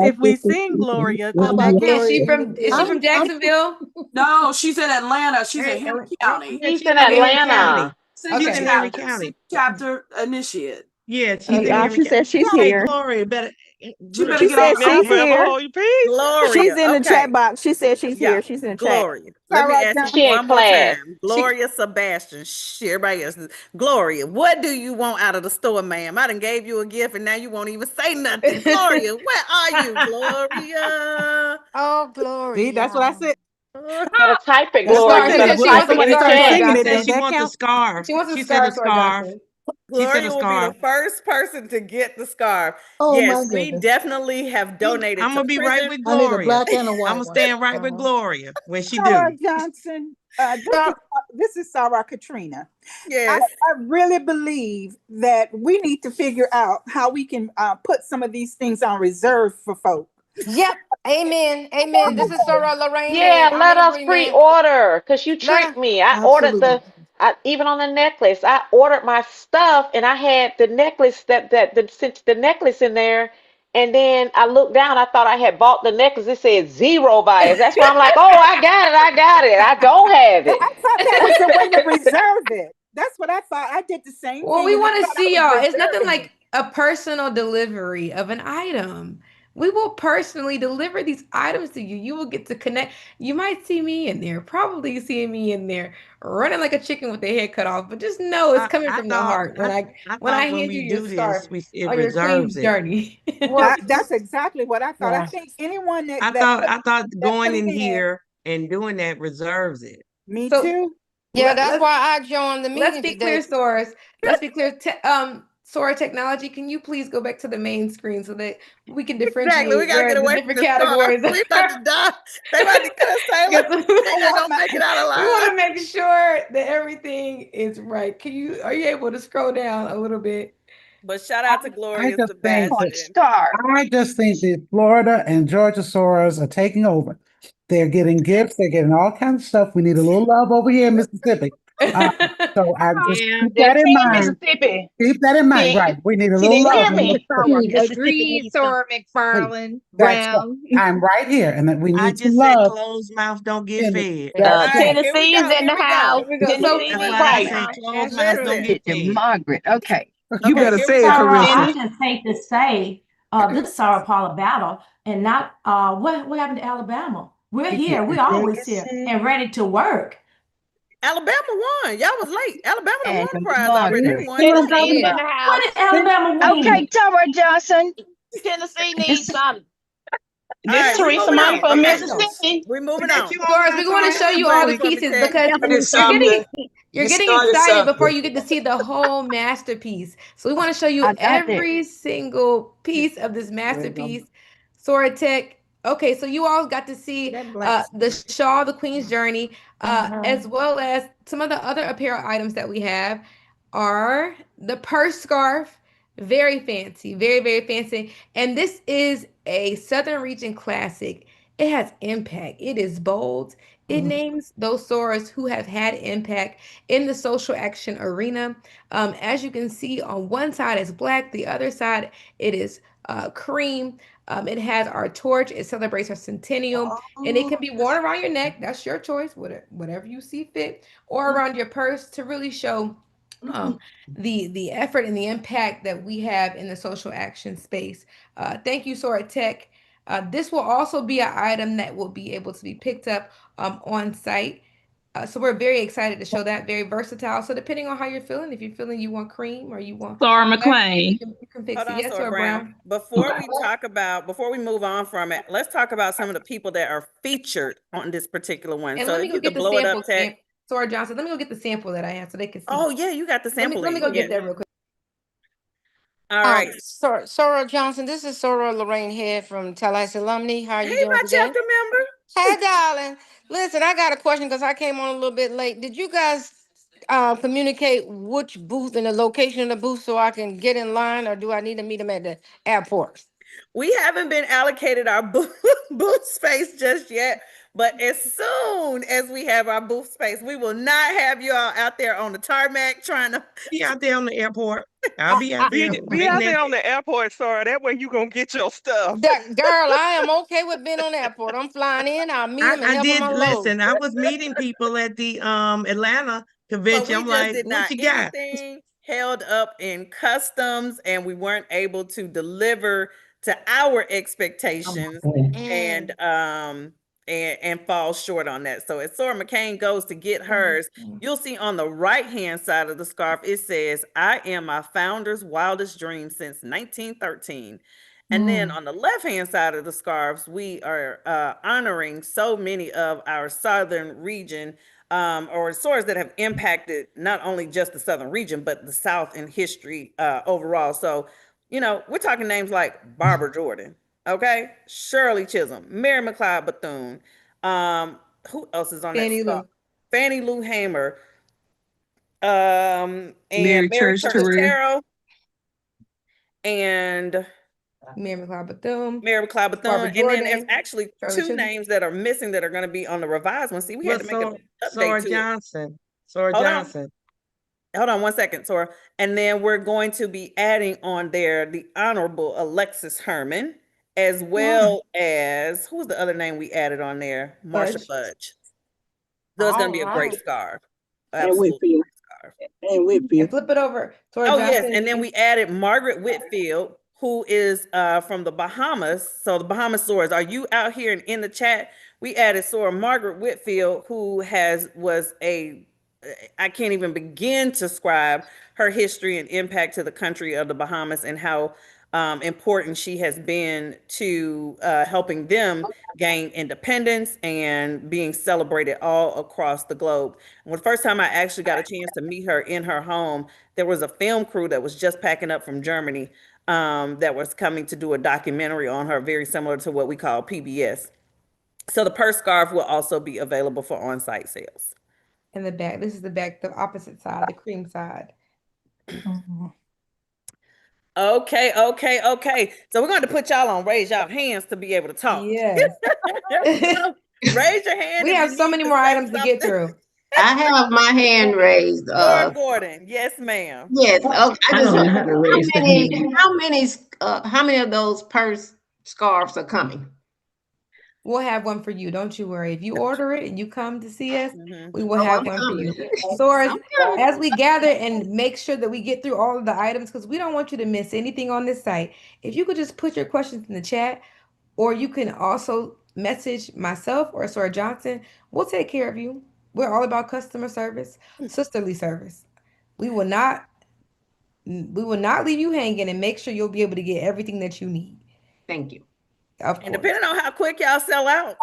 If we sing Gloria, come back. Is she from Jacksonville? No, she's in Atlanta. She's in Henry County. She's in Atlanta. She's in Henry County. Chapter initiate. Yeah, she's in Henry she said she's Hey, here. Gloria, better. She better She get said off she's my here. Gloria. She's in the Okay. chat box. She said she's here. She's in the chat. Gloria. Let me ask She you in one more class. time. Gloria Sebastian. Shh, everybody else. Gloria, what do you want out of the store, ma'am? I done gave you a gift and now you won't even say nothing. Gloria, where are you, Gloria? Oh, Gloria. See, that's what I said. Better type it, Gloria. You better type it in the chat. She wants a scarf. She wants a She said a scarf, scarf. Gloria will be scarf. the first person to get the scarf. Oh, yes, my we goodness. definitely have donated. I'm to gonna be right prison. with I need a Gloria. black and a white I'm one. stand right with Gloria when she Sarah do. Johnson, this is Sarah Katrina. Yes. I really believe that we need to figure out how we can put some of these things on reserve for folk. Yep. Amen. Amen. This is Sarah Lorraine. Yeah, I'm let in us agreement. pre-order because you tricked me. I ordered Absolutely. even on the necklace. I ordered my stuff and I had the necklace the necklace in there. And then I looked down. I thought I had bought the necklace. It said 0 buyers. That's why I'm like, oh, I got it. I don't have it. I thought that was the way to reserve it. That's what I thought. I did the same Well, thing. we and I want to thought I see was y'all. It's nothing reserving like it. a personal delivery of an item. We will personally deliver these items to you. You will get to connect. You might see me in there, probably seeing me in there running like a chicken with their head cut off, but just know it's coming from the heart when I thought when hand you we your do scarf this, it on your reserves queen's it. journey. Well, that's exactly what I thought. I Yeah. think anyone that I thought that going put in it in, here and doing that reserves it. me So too. Yeah, that's why I joined the let's meeting be today. clear, Source. Let's be clear. Sora Technology, can you please go back to the main screen so that we can Exactly. We differentiate gotta where get the away different from the scarf. categories We about to die. They about to cut us, Taylor. They not gonna make it out We want alive. to make sure that everything is right. Are you able to scroll down a little bit? But shout out to I Gloria just think Sebastian. I just think that Florida and Georgia Soros are taking over. They're getting gifts. They're getting all kinds of stuff. We need a little love over here in Mississippi. So I just keep that in mind. Mississippi. Keep that in mind. See, Right. We need a see, little they love. hear me. Mississippi Agreed, needs some. Sora McFarland That's right. Brown. I'm right here, and that we I need some just said love. closed mouth don't get fed. That's right. Tennessee's in the house. Here we go. Tennessee, That's why I right. say closed mouth don't Listen. get fed. Margaret. Okay. You better here say we it, go. Carissa. Dennis. I just hate to say this Sarah Paula battle and not what happened to Alabama? We're here. We're always here and ready to work. Alabama won. Y'all was late. Alabama done won the prize Margaret. already. They won Tennessee's twice. in the house. What did Alabama win? Okay, Tara Johnson. Tennessee needs some. All This right, we Teresa moving Money on. from Okay. Mississippi. We're moving on. Doris, we want to show you all the pieces because you're getting excited before you get to see the whole masterpiece. So we want to show you every single piece of this masterpiece. Sora Tech. Okay, so you all got to see the shawl, the Queen's Journey, as well as some of the other apparel items that we have are the purse scarf. Very fancy, very, very fancy. And this is a Southern Region classic. It has impact. It is bold. It names those Soras who have had impact in the social action arena. As you can see, on one side is black, the other side it is cream. It has our torch. It celebrates our centennial, and it can be worn around your neck. That's your choice, whatever you see fit, or around your purse to really show the effort and the impact that we have in the social action space. Thank you, Sora Tech. This will also be an item that will be able to be picked up on site. So we're very excited to show that. Very versatile. So depending on how you're feeling, if you're feeling you want cream or you want Sarah black, McLean. you can fix Hold it. on, Yes, Sora Sora Brown. Brown. Before we move on from it, let's talk about some of the people that are featured on this particular one. And So let me if go you get could the blow it sample, up, Tech. Sora Johnson. Let me go get the sample that I have so they can see. Oh yeah, you got the sample. Let me go get that real quick. All right. Sora Johnson, this is Sora Lorraine Head from Tallahassee Alumni. How are you Hey, doing my today? chapter member. Hey, darling. Listen, I got a question because I came on a little bit late. Did you guys communicate which booth and the location of the booth so I can get in line, or do I need to meet them at the airport? We haven't been allocated our booth space just yet, but as soon as we have our booth space, we will not have you all out there on the tarmac trying to be out there on the airport. I'll be out there. Be out there on the airport, Sarah. That way you gonna get your stuff. Girl, I am okay with being on the airport. I'm flying in. I'll meet them and I help did them unload. listen. I was meeting people at the Atlanta But convention. we I'm just like, did what not you got? anything held up in customs, and we weren't able to deliver to our expectations and fall short on that. So as Sora McCain goes to get hers, you'll see on the right-hand side of the scarf, it says, "I am my founder's wildest dream since 1913." And then on the left-hand side of the scarves, we are honoring so many of our Southern region or Soras that have impacted not only just the Southern region, but the South in history overall. So, you know, we're talking names like Barbara Jordan, okay? Shirley Chisholm, Mary McLeod Bethune. Who else is on Fannie that scarf? Lou. Fannie Lou Hamer. And Mary Mary Church Church Terrell. Terrell. And Mary McLeod Bethune. Mary McLeod Bethune. Barbara And then there's Jordan, actually Shirley two Chisholm. names that are missing that are going to be on the revised one. See, we had to make an Sora update to Johnson. Sora Hold on. Johnson. Hold on 1 second, Sora. And then we're going to be adding on there the Honorable Alexis Herman, as well as, who was the other name we added on there? Marsha Fudge. So it's going to be a great scarf. Can't wait for Absolutely you. great scarf. And flip it over. Tori Oh, yes. Johnson. And then we added Margaret Whitfield, who is from the Bahamas. So the Bahamas Soras, are you out here and in the chat? We added Sora Margaret Whitfield, who I can't even begin to describe her history and impact to the country of the Bahamas and how important she has been to helping them gain independence and being celebrated all across the globe. When the first time I actually got a chance to meet her in her home, there was a film crew that was just packing up from Germany that was coming to do a documentary on her, very similar to what we call PBS. So the purse scarf will also be available for on-site sales. In the back, this is the back, the opposite side, the cream side. Okay. So we're going to put y'all on raise y'all hands to be able to talk. Yes. Raise your hand. We have so many more items to get through. I have my hand raised. Laura Gordon, yes, ma'am. Yes. Okay. I don't know how to raise the hand. How many of those purse scarves are coming? We'll have one for you. Don't you worry. If you order it and you come to see us, we will have one for you. So as we gather and make sure that we get through all of the items, because we don't want you to miss anything on this site, if you could just put your questions in the chat, or you can also message myself or Sora Johnson, we'll take care of you. We're all about customer service, sisterly service. We will not leave you hanging, and make sure you'll be able to get everything that you need. Thank you. Of course. And depending on how quick y'all sell out,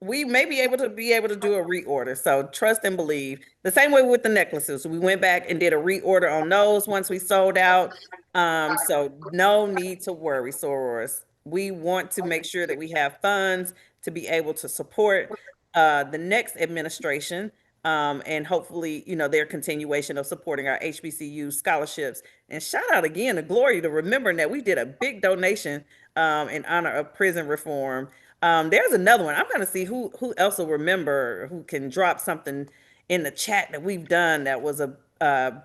we may be able to do a reorder. So trust and believe. The same way with the necklaces. We went back and did a reorder on those once we sold out. So no need to worry, sorors. We want to make sure that we have funds to be able to support the next administration and hopefully, their continuation of supporting our HBCU scholarships. And shout out again to Gloria to remembering that we did a big donation in honor of prison reform. There's another one. I'm going to see who else will remember, who can drop something in the chat that we've done that was a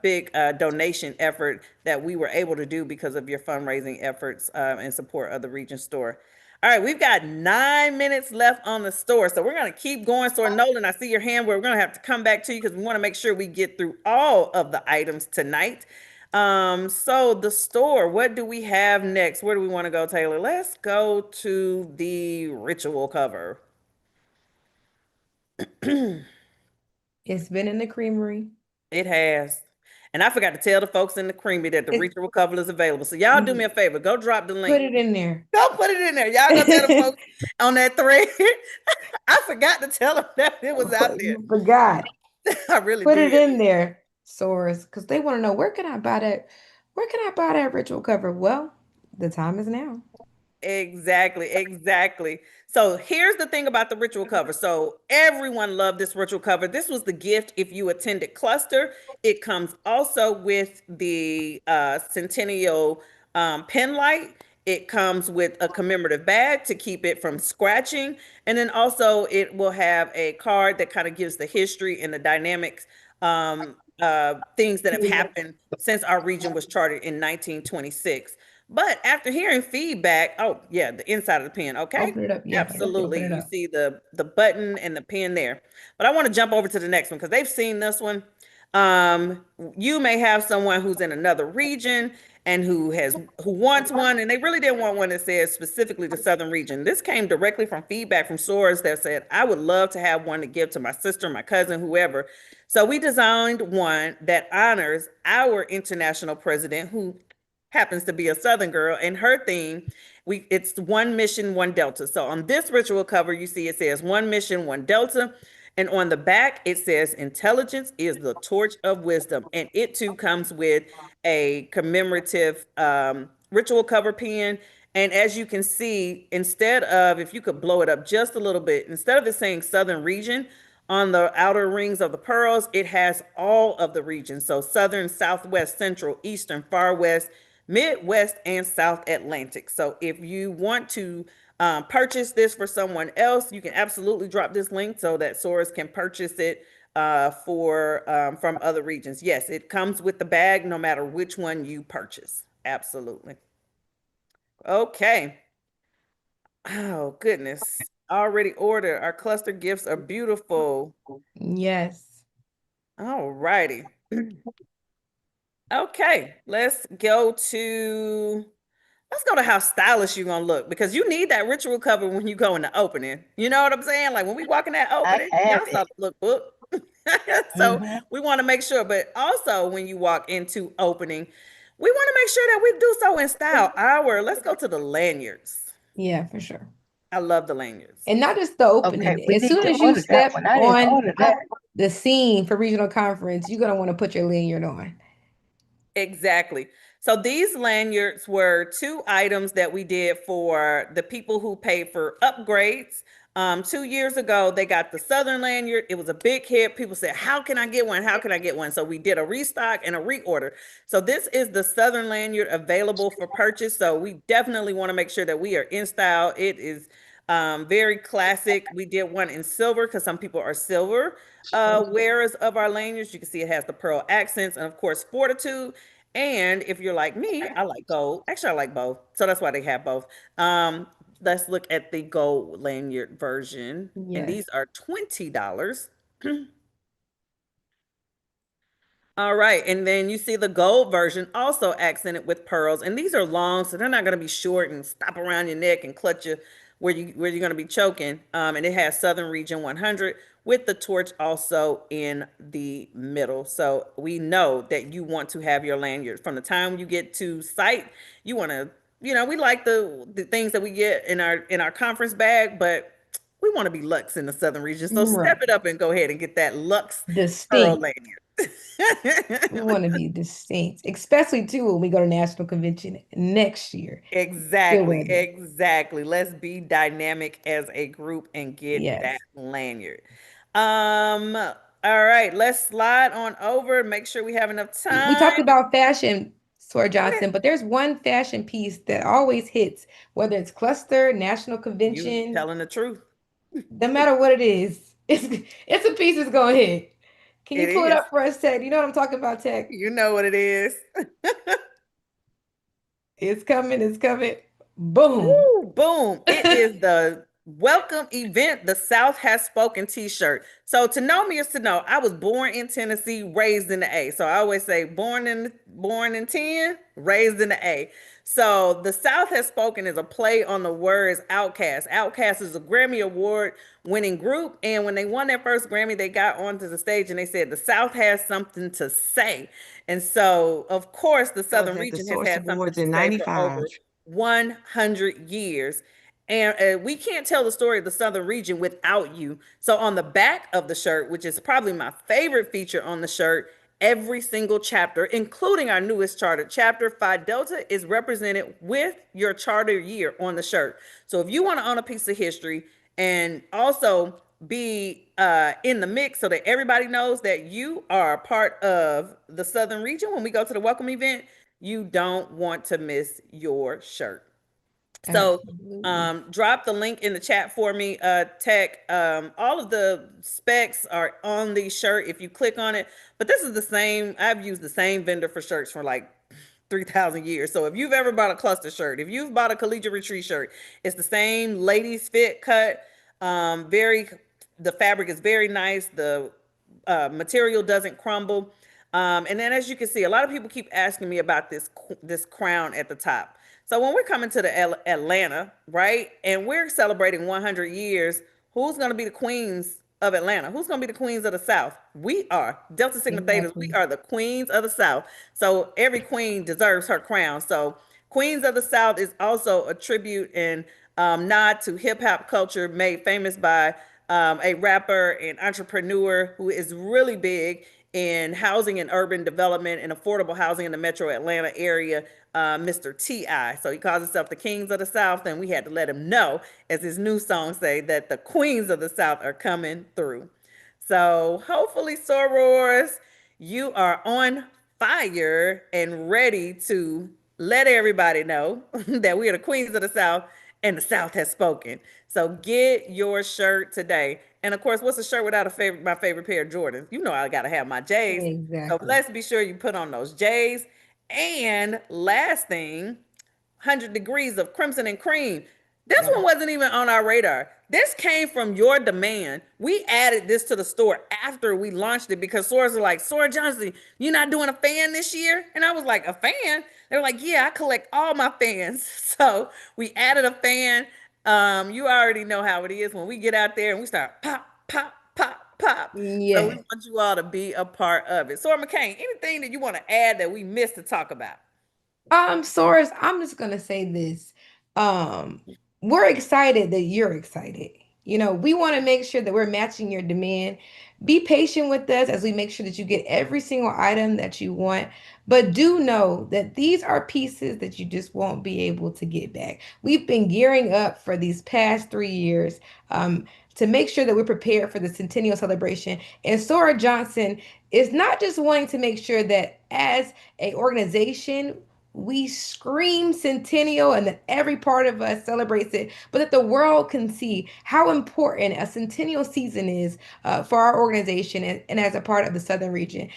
big donation effort that we were able to do because of your fundraising efforts and support of the Regent Store. All right, we've got 9 minutes left on the store, so we're going to keep going. So Nolan, I see your hand. We're going to have to come back to you because we want to make sure we get through all of the items tonight. So the store, what do we have next? Where do we want to go, Taylor? Let's go to the ritual cover. It's been in the creamery. It has. And I forgot to tell the folks in the creamery that the ritual cover is available. So y'all do me a favor. Go drop the link. Put it in there. Go put it in there. Y'all go tell the folks on that thread. I forgot to tell them that it was out there. You forgot. I really Put did. it in there, Source, because they want to know, where can I buy that? Where can I buy that ritual cover? Well, the time is now. Exactly. So here's the thing about the ritual cover. So everyone loved this ritual cover. This was the gift if you attended Cluster. It comes also with the Centennial pen light. It comes with a commemorative bag to keep it from scratching. And then also it will have a card that kind of gives the history and the dynamics, things that have happened since our region was chartered in 1926. But after hearing feedback, oh yeah, the inside of the pen, okay? Open it up. Yeah, absolutely. open it You up. see the button and the pen there. But I want to jump over to the next one because they've seen this one. You may have someone who's in another region and who wants one, and they really didn't want one that says specifically the Southern region. This came directly from feedback from Soras that said, I would love to have one to give to my sister, my cousin, whoever. So we designed one that honors our international president, who happens to be a Southern girl, and her theme, it's one mission, one Delta. So on this ritual cover, you see it says one mission, one Delta. And on the back, it says intelligence is the torch of wisdom. And it too comes with a commemorative ritual cover pen. And as you can see, instead of, if you could blow it up just a little bit, instead of it saying Southern region, on the outer rings of the pearls, it has all of the regions. So Southern, Southwest, Central, Eastern, Far West, Midwest, and South Atlantic. So if you want to purchase this for someone else, you can absolutely drop this link so that Soras can purchase it from other regions. Yes, it comes with the bag no matter which one you purchase. Absolutely. Okay. Oh, goodness. Already ordered. Our cluster gifts are beautiful. Yes. All righty. Okay, let's go to how stylish you're gonna look, because you need that ritual cover when you go in the opening. You know what I'm saying? Like when we walk in that opening, y'all saw the lookbook. So we want to make sure, but also when you walk into opening, we want to make sure that we do so in style. Let's go to the lanyards. Yeah, for sure. I love the lanyards. And not just the opening. As soon as you step on the scene for regional conference, you're gonna want to put your lanyard on. Exactly. So these lanyards were 2 items that we did for the people who paid for upgrades. 2 years ago, they got the Southern lanyard. It was a big hit. People said, how can I get one? How can I get one? So we did a restock and a reorder. So this is the Southern lanyard available for purchase. So we definitely want to make sure that we are in style. It is very classic. We did one in silver because some people are silver wearers of our lanyards. You can see it has the pearl accents and of course fortitude. And if you're like me, I like gold. Actually, I like both. So that's why they have both. Let's look at the gold lanyard version. And these are $20. All right. And then you see the gold version also accented with pearls. And these are long, so they're not going to be short and stop around your neck and clutch you where you're going to be choking. And it has Southern Region 100 with the torch also in the middle. So we know that you want to have your lanyard from the time you get to site. You want to, we like the things that we get in our conference bag, but we want to be luxe in the Southern Region. So step it up and go ahead and get that luxe pearl lanyard. We want to be distinct, especially too when we go to national convention next year. Exactly. Let's be dynamic as a group and get that lanyard. All right, let's slide on over. Make sure we have enough time. We talked about fashion, Sora Johnson, but there's one fashion piece that always hits, whether it's cluster, national convention. You telling the truth. No matter what it is, it's a piece that's gonna hit. Can you pull it up for us, Tech? You know what I'm talking about, Tech? You know what it is. It's coming. Boom. Ooh, boom. It is the welcome event. The South Has Spoken t-shirt. So to know me is to know I was born in Tennessee, raised in the A. So I always say born in 10, raised in the A. So the South Has Spoken is a play on the words Outkast. Outkast is a Grammy Award winning group. And when they won their first Grammy, they got onto the stage and they said, the South has something to say. And so, of course, the Southern region has had something to say for over 100 years. And we can't tell the story of the Southern region without you. So on the back of the shirt, which is probably my favorite feature on the shirt, every single chapter, including our newest charter chapter, Phi Delta, is represented with your charter year on the shirt. So if you want to own a piece of history and also be in the mix so that everybody knows that you are a part of the Southern region when we go to the welcome event, you don't want to miss your shirt. So drop the link in the chat for me, Tech. All of the specs are on the shirt if you click on it. But this is the same. I've used the same vendor for shirts for like 3,000 years. So if you've ever bought a cluster shirt, if you've bought a collegiate retreat shirt, it's the same ladies fit cut. The fabric is very nice. The material doesn't crumble. And then as you can see, a lot of people keep asking me about this crown at the top. So when we're coming to the Atlanta, right, and we're celebrating 100 years, who's going to be the queens of Atlanta? Who's going to be the queens of the South? We are. Delta Sigma Theta, we are the queens of the South. So every queen deserves her crown. So Queens of the South is also a tribute and nod to hip hop culture made famous by a rapper and entrepreneur who is really big in housing and urban development and affordable housing in the metro Atlanta area, Mr. T.I. So he calls himself the Kings of the South, and we had to let him know, as his new song say, that the Queens of the South are coming through. So hopefully, sorors, you are on fire and ready to let everybody know that we are the Queens of the South and the South has spoken. So get your shirt today. And of course, what's a shirt without my favorite pair of Jordans? You know I gotta have my J's. Exactly. So let's be sure you put on those J's. And last thing, 100 degrees of crimson and cream. This one wasn't even on our radar. This came from your demand. We added this to the store after we launched it because stores are like, Sora Johnson, you're not doing a fan this year? And I was like, a fan? They were like, yeah, I collect all my fans. So we added a fan. You already know how it is when we get out there and we start pop, pop, pop, pop. Yeah. So we want you all to be a part of it. Sora McCain, anything that you want to add that we missed to talk about? Source, I'm just gonna say this. We're excited that you're excited. You know, we want to make sure that we're matching your demand. Be patient with us as we make sure that you get every single item that you want. But do know that these are pieces that you just won't be able to get back. We've been gearing up for these past 3 years to make sure that we're prepared for the centennial celebration. And Sora Johnson is not just wanting to make sure that as an organization, we scream centennial and that every part of us celebrates it, but that the world can see how important a centennial season is for our organization and as a part of the Southern region.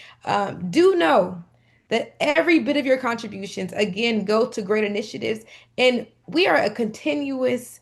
Do know that every bit of your contributions, again, go to great initiatives. And we are a continuous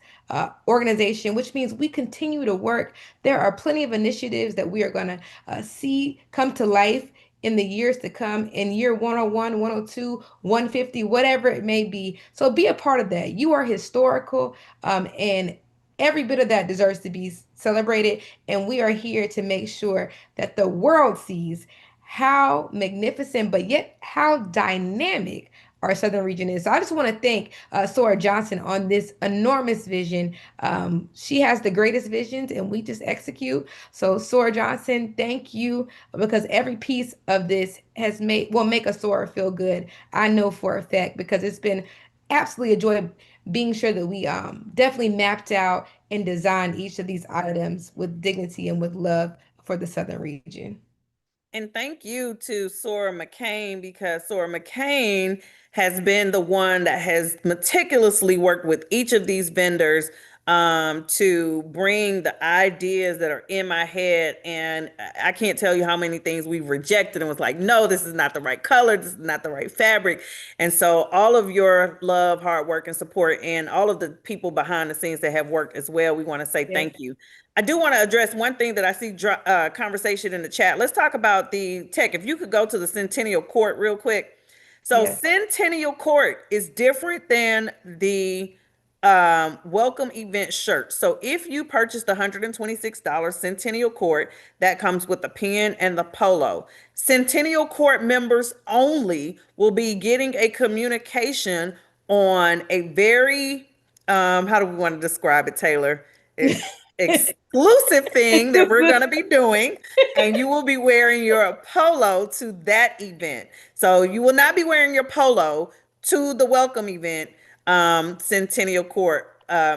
organization, which means we continue to work. There are plenty of initiatives that we are going to see come to life in the years to come, in year 101, 102, 150, whatever it may be. So be a part of that. You are historical, and every bit of that deserves to be celebrated. And we are here to make sure that the world sees how magnificent, but yet how dynamic our Southern region is. So I just want to thank Sora Johnson on this enormous vision. She has the greatest visions and we just execute. So Sora Johnson, thank you, because every piece of this will make a Sora feel good. I know for a fact, because it's been absolutely a joy being sure that we definitely mapped out and designed each of these items with dignity and with love for the Southern region. And thank you to Sora McCain, because Sora McCain has been the one that has meticulously worked with each of these vendors to bring the ideas that are in my head. And I can't tell you how many things we've rejected and was like, no, this is not the right color. This is not the right fabric. And so all of your love, hard work, and support, and all of the people behind the scenes that have worked as well, we want to say thank you. I do want to address one thing that I see conversation in the chat. Let's talk about the tech. If you could go to the Centennial Court real quick. So Centennial Court is different than the welcome event shirt. So if you purchase the $126 Centennial Court, that comes with the pin and the polo. Centennial Court members only will be getting a communication on a very, how do we want to describe it, Taylor? Exclusive thing that we're going to be doing, and you will be wearing your polo to that event. So you will not be wearing your polo to the welcome event, Centennial Court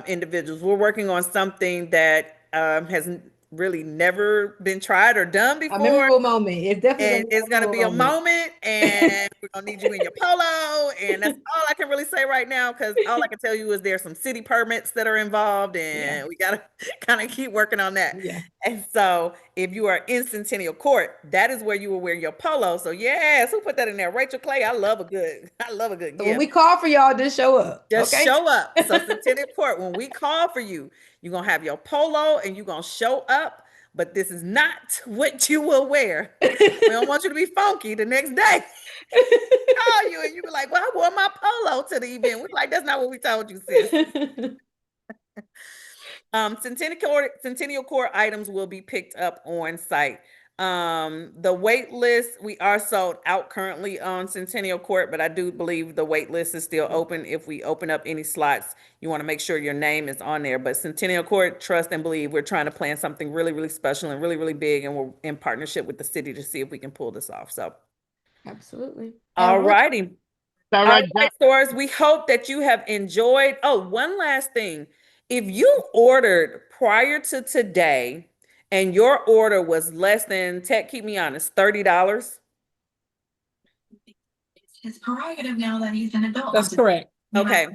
individuals. We're working on something that has really never been tried or done before. A memorable moment. It's definitely going to be a moment, and we're going to need you in your polo. And that's all I can really say right now, because all I can tell you is there's some city permits that are involved, and we got to kind of keep working on that. And so if you are in Centennial Court, that is where you will wear your polo. So yes, who put that in there? Rachel Clay. I love a good So gift. when we call for y'all, just show up. Just okay? show up. So Centennial Court, when we call for you, you're going to have your polo and you're going to show up, but this is not what you will wear. We don't want you to be funky the next day. Call you and you be like, well, I wore my polo to the event. We're like, that's not what we told you, sis. Centennial Court items will be picked up on site. The wait list, we are sold out currently on Centennial Court, but I do believe the wait list is still open. If we open up any slots, you want to make sure your name is on there. But Centennial Court, trust and believe, we're trying to plan something really, really special and really, really big, and we're in partnership with the city to see if we can pull this off. So absolutely. All righty. All right, stores, we hope that you have enjoyed. Oh, one last thing. If you ordered prior to today and your order was less than, Tech, keep me honest, $30. His prerogative now that he's an adult. That's correct. Okay.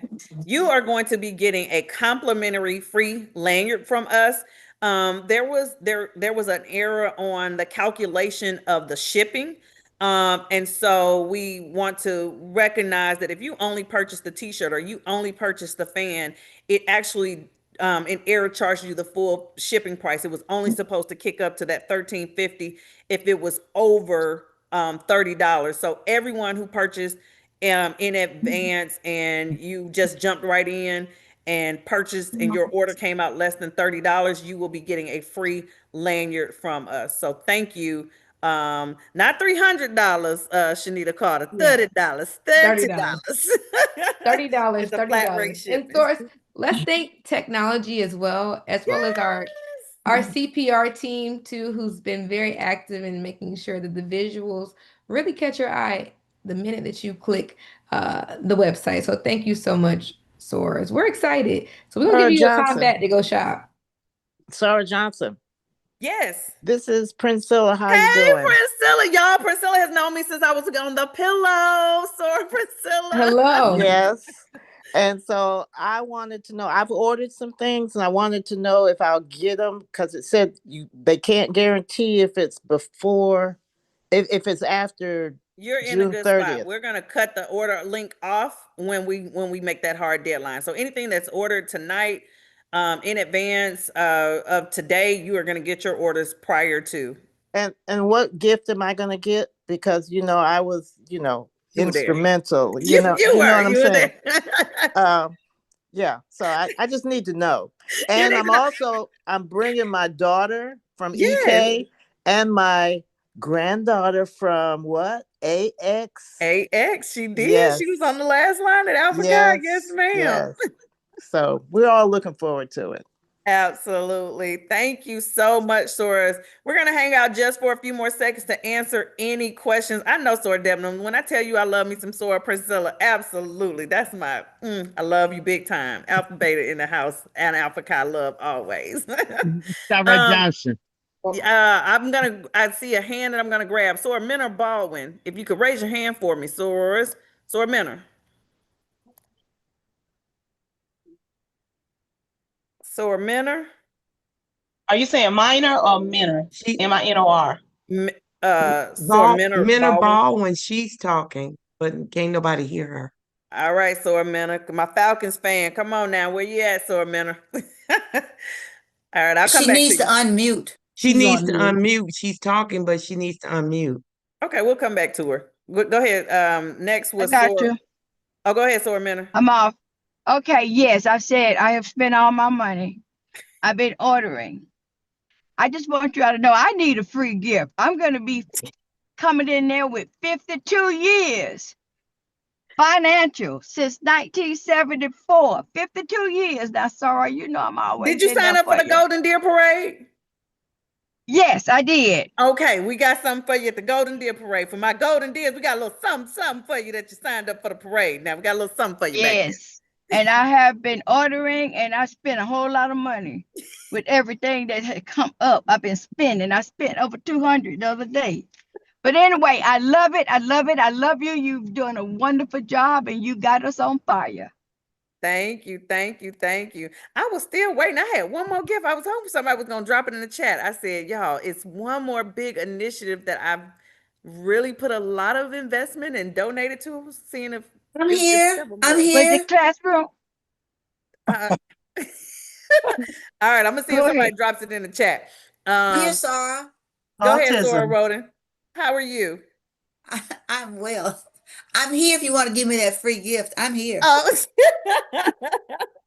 You are going to be getting a complimentary free lanyard from us. There was an error on the calculation of the shipping. And so we want to recognize that if you only purchase the t-shirt or you only purchase the fan, it actually in error charged you the full shipping price. It was only supposed to kick up to that $13.50 if it was over $30. So everyone who purchased in advance and you just jumped right in and purchased and your order came out less than $30, you will be getting a free lanyard from us. So thank you. Not $300, Shanita Carter, $30, $30. $30, It's a flat rate $30. shipping. And Source, let's thank technology as well as our CPR team too, who's been very active in making sure that the visuals really catch your eye the minute that you click the website. So thank you so much, Source. We're excited. So we're gonna give you a time back to go shop. Sarah Johnson. Yes. This is Priscilla. How you Hey, doing? Priscilla, y'all. Priscilla has known me since I was on the pillow. Sorry, Priscilla. Hello. Yes. And so I wanted to know, I've ordered some things and I wanted to know if I'll get them because it said they can't guarantee if it's before, if it's after You're in June a good 30th. spot. We're gonna cut the order link off when we make that hard deadline. So anything that's ordered tonight, in advance of today, you are gonna get your orders prior to. And what gift am I gonna get? Because I was, You were there. instrumental. You know were. what I'm You were saying? there. Yeah. So I just need to know. You And need to I'm bringing my daughter from Yes. EK and my granddaughter from what? AX. AX, she did. Yes. She was on the last line at Alpha Chi. Yes, ma'am. Yes. So we're all looking forward to it. Absolutely. Thank you so much, Soros. We're going to hang out just for a few more seconds to answer any questions. I know Sora Debnam. When I tell you I love me some Sora Priscilla, absolutely. That's my, I love you big time. Alpha Beta in the house and Alpha Chi love always. Sarah Johnson. I see a hand that I'm going to grab. Sora Minor Baldwin, if you could raise your hand for me, Soros. Sora Minor. Sora Minor. Are you saying minor or minor? M-I-N-O-R. Sora Minor Baldwin, she's talking, but can't nobody hear her. All right, Sora Minor. My Falcons fan. Come on now. Where you at, Sora Minor? All right, I'll come She back needs to to you. unmute. She She's needs on to mute. unmute. She's talking, but she needs to unmute. Okay, we'll come back to her. Go ahead. Next was got Sora. you. Oh, go ahead, Sora Minor. I'm off. Okay, yes, I said I have spent all my money. I've been ordering. I just want you all to know I need a free gift. I'm going to be coming in there with 52 years financial since 1974. 52 years. Now, Sarah, you know I'm always Did you in sign there up for the you. Golden Deer Parade? Yes, I did. Okay, we got something for you at the Golden Deer Parade. For my Golden Deers, we got a little something for you that you signed up for the parade. Now we got a little something for you back there. Yes. And I have been ordering and I spent a whole lot of money with everything that had come up. I've been spending. I spent over 200 the other day. But anyway, I love it. I love it. I love you. You've done a wonderful job and you got us on fire. Thank you, thank you, thank you. I was still waiting. I had one more gift. I was hoping somebody was gonna drop it in the chat. I said, y'all, it's one more big initiative that I've really put a lot of investment and donated to. Seeing if I'm it's here. several I'm more. here. Was it classroom? All right, I'm gonna see if Go somebody ahead. drops it in the chat. Here, Sarah. Go ahead, Sora Autism. Roden. How are you? I'm well. I'm here if you want to give me that free gift. I'm here. Oh,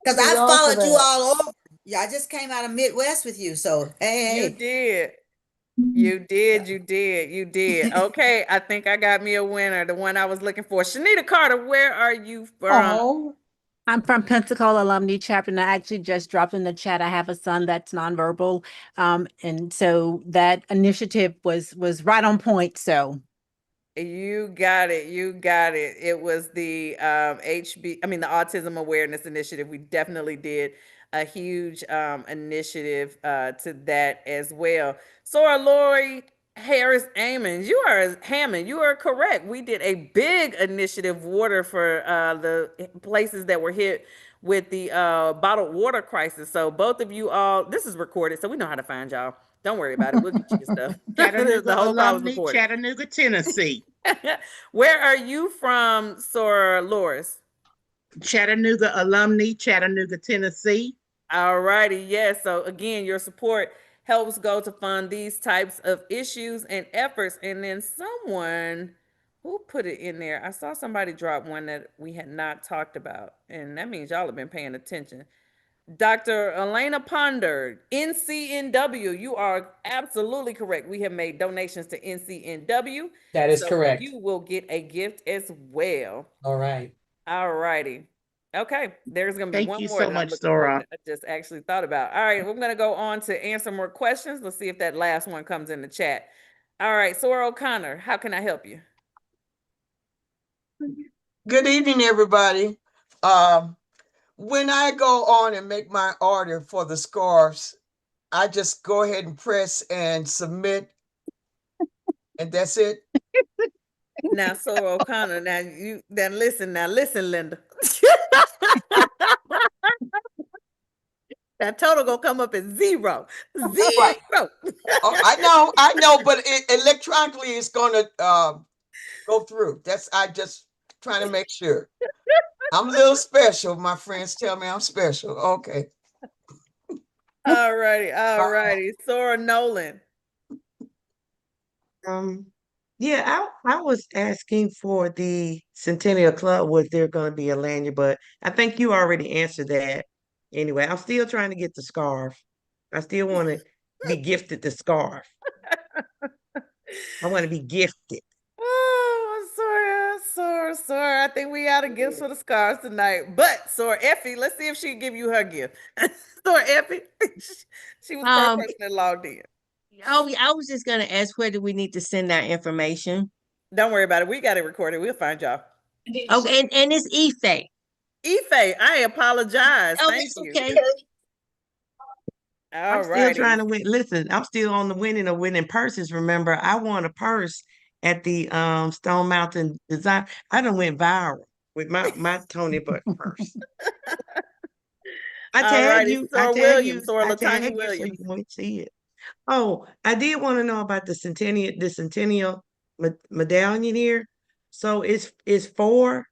Because I followed you all over. Yeah, I just came out of Midwest with you. So, hey. You did. You did, you did, you did. Okay, I think I got me a winner, the one I was looking for. Shanita Carter, where are you from? Oh, I'm from Pensacola Alumni Chapter, and I actually just dropped in the chat. I have a son that's nonverbal, and so that initiative was right on point. So You got it. You got it. It was the the Autism Awareness Initiative. We definitely did a huge initiative to that as well. Sora Lori Harris Ammons, you are correct. We did a big initiative water for the places that were hit with the bottled water crisis. So both of you all, this is recorded, so we know how to find y'all. Don't worry about it. We'll get you your stuff. Chattanooga The whole call is alumni, recorded. Chattanooga, Tennessee. Where are you from, Sora Loris? Chattanooga alumni, Chattanooga, Tennessee. All righty. Yes. So again, your support helps go to fund these types of issues and efforts. And then someone who put it in there, I saw somebody drop one that we had not talked about. And that means y'all have been paying attention. Dr. Elena Ponder, NCNW, you are absolutely correct. We have made donations to NCNW. That is so correct. You will get a gift as well. All right. All righty. Okay, there's going to be Thank one you more so that I'm much, looking for Sora. that I just actually thought about. All right, we're going to go on to answer more questions. Let's see if that last one comes in the chat. All right, Sora O'Connor, how can I help you? Good evening, everybody. When I go on and make my order for the scarves, I just go ahead and press and submit, and that's it. Now, Sora O'Connor, now listen, Linda. That total gonna come up as zero. Right. Oh, I know, but electronically it's gonna go through. I just trying to make sure. I'm a little special. My friends tell me I'm special. Okay. All righty. Sora Nolan. Yeah, I was asking for the Centennial Club, was there going to be a lanyard, but I think you already answered that. Anyway, I'm still trying to get the scarf. I still want to be gifted the scarf. I want to be gifted. Oh, Sora. I think we out of gifts for the scarves tonight. But Sora Effie, let's see if she can give you her gift. Sora Effie, she was the first person that logged in. Oh, I was just gonna ask, where do we need to send that information? Don't worry about it. We got it recorded. We'll find y'all. Okay, and it's Ife. Ife, I apologize. Oh, Thank it's you. okay. I'm still trying to win. Listen, I'm still on the winning purses. Remember, I won a purse at the Stone Mountain Design. I done went viral with my Tony Button purse. I tag you. Sora I tag Williams, you. Sora I Latanya tag you so Williams. you won't see it. Oh, I did want to know about the Centennial medallion here. So it's four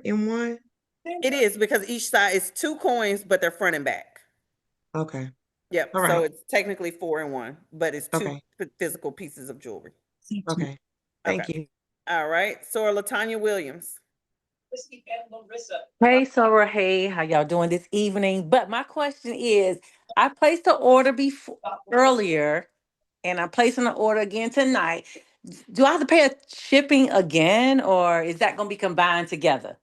in one. It is, because each side is 2 coins, but they're front and back. Okay. Yep. All So right. it's technically 4 in 1, but it's 2 Okay. physical pieces of jewelry. Okay. Thank you. All right. Sora Latanya Williams. Hey, Sora. Hey, how y'all doing this evening? But my question is, I placed an order before earlier, and I'm placing an order again tonight. Do I have to pay a shipping again, or is that going to be combined together?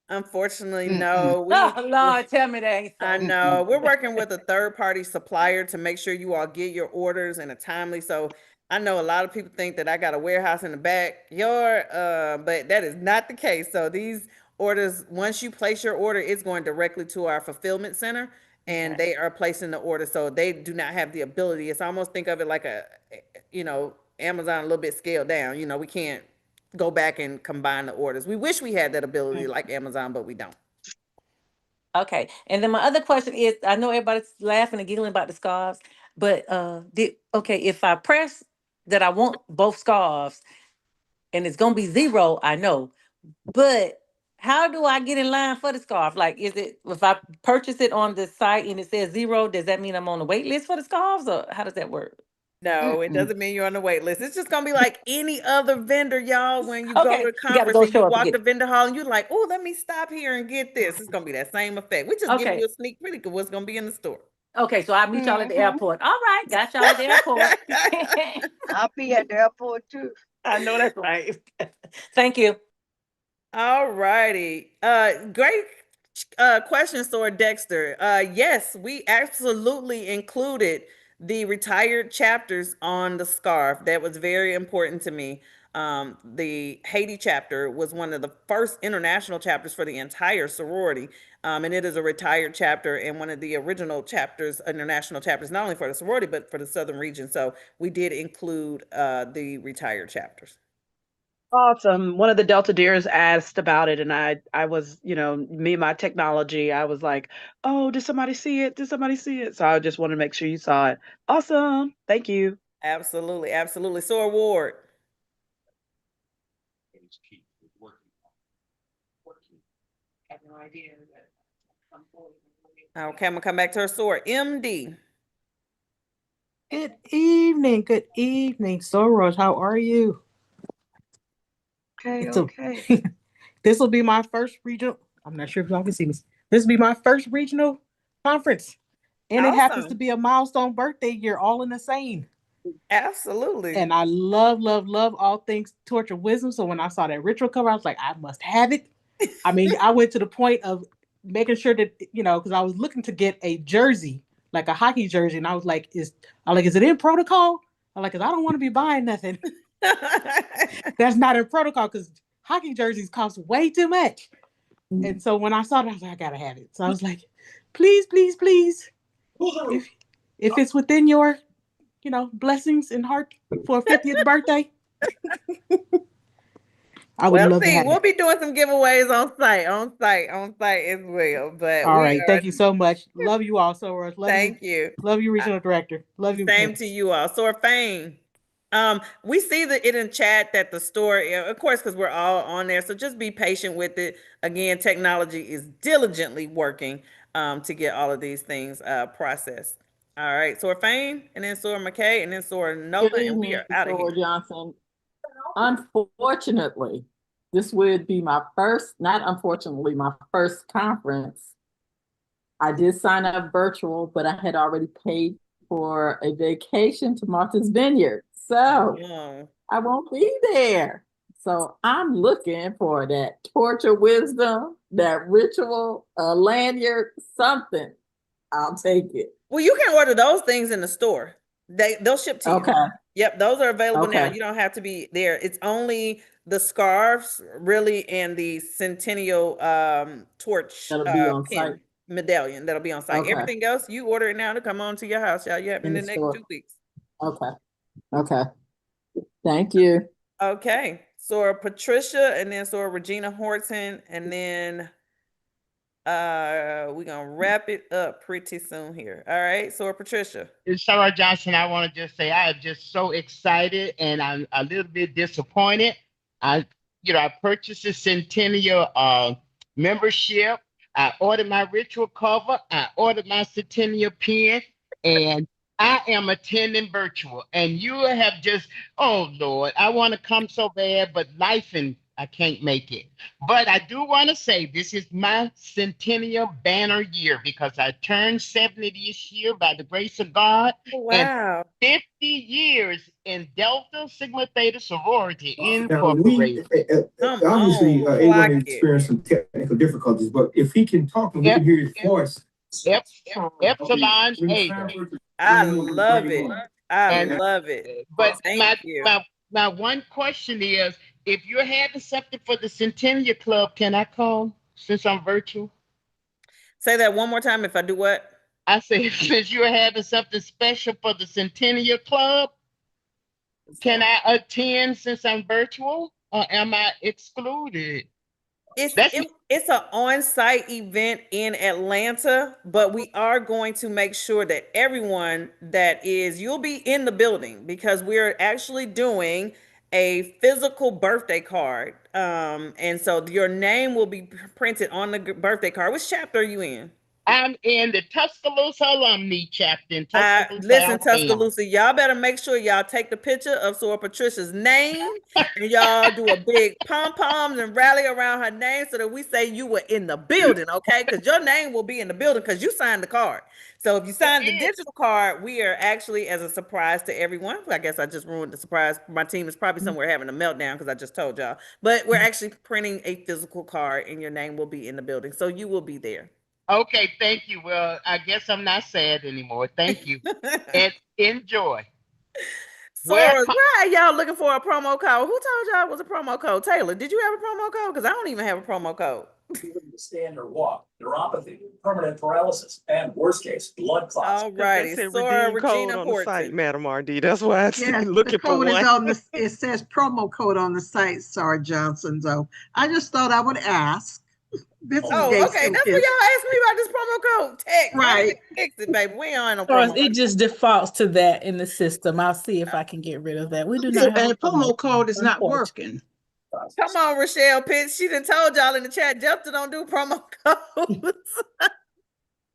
Unfortunately, no. Oh, Lord, tell me that ain't so. I know. We're working with a third-party supplier to make sure you all get your orders in a timely. So I know a lot of people think that I got a warehouse in the backyard, but that is not the case. So these orders, once you place your order, it's going directly to our fulfillment center, and they are placing the order. So they do not have the ability. It's almost, think of it like Amazon a little bit scaled down. We can't go back and combine the orders. We wish we had that ability like Amazon, but we don't. Okay. And then my other question is, I know everybody's laughing and giggling about the scarves, but if I press that I want both scarves and it's gonna be zero, I know. But how do I get in line for the scarf? Like, is it, if I purchase it on the site and it says zero, does that mean I'm on the wait list for the scarves, or how does that work? No, it doesn't mean you're on the wait list. It's just gonna be like any other vendor, y'all. When you go Okay, to a you gotta conference go and show you up and walk get the it. vendor hall and you're like, oh, let me stop here and get this. It's gonna be that same effect. We just giving Okay. you a sneak peek of what's gonna be in the store. Okay, so I'll meet y'all at the airport. All right, got y'all at the airport. I'll be at the airport too. I know that's right. Thank you. All righty. Great question, Sora Dexter. Yes, we absolutely included the retired chapters on the scarf. That was very important to me. The Haiti chapter was one of the first international chapters for the entire sorority. And it is a retired chapter and one of the original chapters, international chapters, not only for the sorority, but for the Southern region. So we did include the retired chapters. Awesome. One of the Delta Deers asked about it, and I was, me and my technology, I was like, oh, did somebody see it? Did somebody see it? So I just wanted to make sure you saw it. Awesome. Thank you. Absolutely, absolutely. Sora Ward. Okay, I'm gonna come back to her. Sora. MD. Good evening, Soros. How are you? Okay, So okay. this will be my first regional. I'm not sure if y'all can see this. This will be my first regional conference, and it happens to Awesome. be a milestone birthday year, all in the same. Absolutely. And I love all things Torch of Wisdom. So when I saw that ritual cover, I was like, I must have it. I mean, I went to the point of making sure that, because I was looking to get a jersey, like a hockey jersey, and I was like, is it in protocol? I'm like, 'cause I don't want to be buying nothing that's not in protocol, because hockey jerseys cost way too much. And so when I saw it, I was like, I gotta have it. So I was like, please, if it's within your, blessings and heart for a 50th birthday, I would love to have we'll it. be doing some giveaways on site as well. But All right, thank you so much. Love you all so much. Thank you. Love you, regional director. Love you. Same to you all. Sora Fane. We see it in chat that the store, of course, because we're all on there. So just be patient with it. Again, technology is diligently working to get all of these things processed. All right, Sora Fane, and then Sora McKay, and then Sora Nova, Good and we evening, are out of Sora here. Johnson. Unfortunately, this would be my first, not unfortunately, my first conference. I did sign up virtual, but I had already paid for a vacation to Martha's Vineyard. So I won't be there. So I'm looking for that Torch of Wisdom, that ritual, a lanyard, something. I'll take it. Well, you can order those things in the store. They'll ship to you. Okay. Yep, those are available now. Okay. You don't have to be there. It's only the scarves, really, and the Centennial torch That'll be on pin site. medallion that'll be on site. Okay. Everything else, you order it now to come on to your house. Y'all, you have in the next store. 2 weeks. Okay. Okay. Thank you. Okay. Sora Patricia, and then Sora Regina Horton, and then we're gonna wrap it up pretty soon here. All right, Sora Patricia. Sarah Johnson, I want to just say I am just so excited and I'm a little bit disappointed. I purchased a Centennial membership. I ordered my ritual cover. I ordered my Centennial pin, and I am attending virtual. And you have just, oh Lord, I want to come so bad, but life and I can't make it. But I do want to say this is my Centennial banner year because I turned 70 this year by the grace of God. Wow. And 50 years in Delta Sigma Theta Sorority Now, we Incorporated. obviously on, able clock to it. experience some technical difficulties, but if he can talk and we can hear his voice. Epsilon A. I love it. I And- love it. But Thank you. my one question is, if you're having something for the Centennial Club, can I come since I'm virtual? Say that one more time. If I do what? I said, since you're having something special for the Centennial Club, can I attend since I'm virtual, or am I excluded? It's an on-site event in Atlanta, but we are going to make sure that everyone you'll be in the building because we're actually doing a physical birthday card. And so your name will be printed on the birthday card. Which chapter are you in? I'm in the Tuscaloosa Alumni chapter in Tuscaloosa. Listen, Alabama. Tuscaloosa, y'all better make sure y'all take the picture of Sora Patricia's name and y'all do a big pom-poms and rally around her name so that we say you were in the building, okay? Because your name will be in the building because you signed the card. So if you signed the digital card, we are actually, as a surprise to everyone, I guess I just ruined the surprise. My team is probably somewhere having a meltdown because I just told y'all. But we're actually printing a physical card and your name will be in the building. So you will be there. Okay, thank you. Well, I guess I'm not sad anymore. Thank you. And enjoy. Sora, why are y'all looking for a promo code? Who told y'all it was a promo code? Taylor, did you have a promo code? Because I don't even have a promo code. You wouldn't stand or walk, neuropathy, permanent paralysis, and worst case, blood clots. All Because they righty, said Sora redeem code Regina on the site, Horton. Madam RD. That's why I Yes, see the looking for code is one. on the, it says promo code on the site, Sarah Johnson. So I just thought I would ask. This is Oh, Gay okay. That's what Lucas. y'all asked me about this promo code. Tech, Right. fix it, baby. We ain't on no Or promo it code. just defaults to that in the system. I'll see if I can get rid of that. We do not have And a promo code is not unfortunately. working. Come on, Rochelle Pitts. She done told y'all in the chat, Delta don't do promo codes.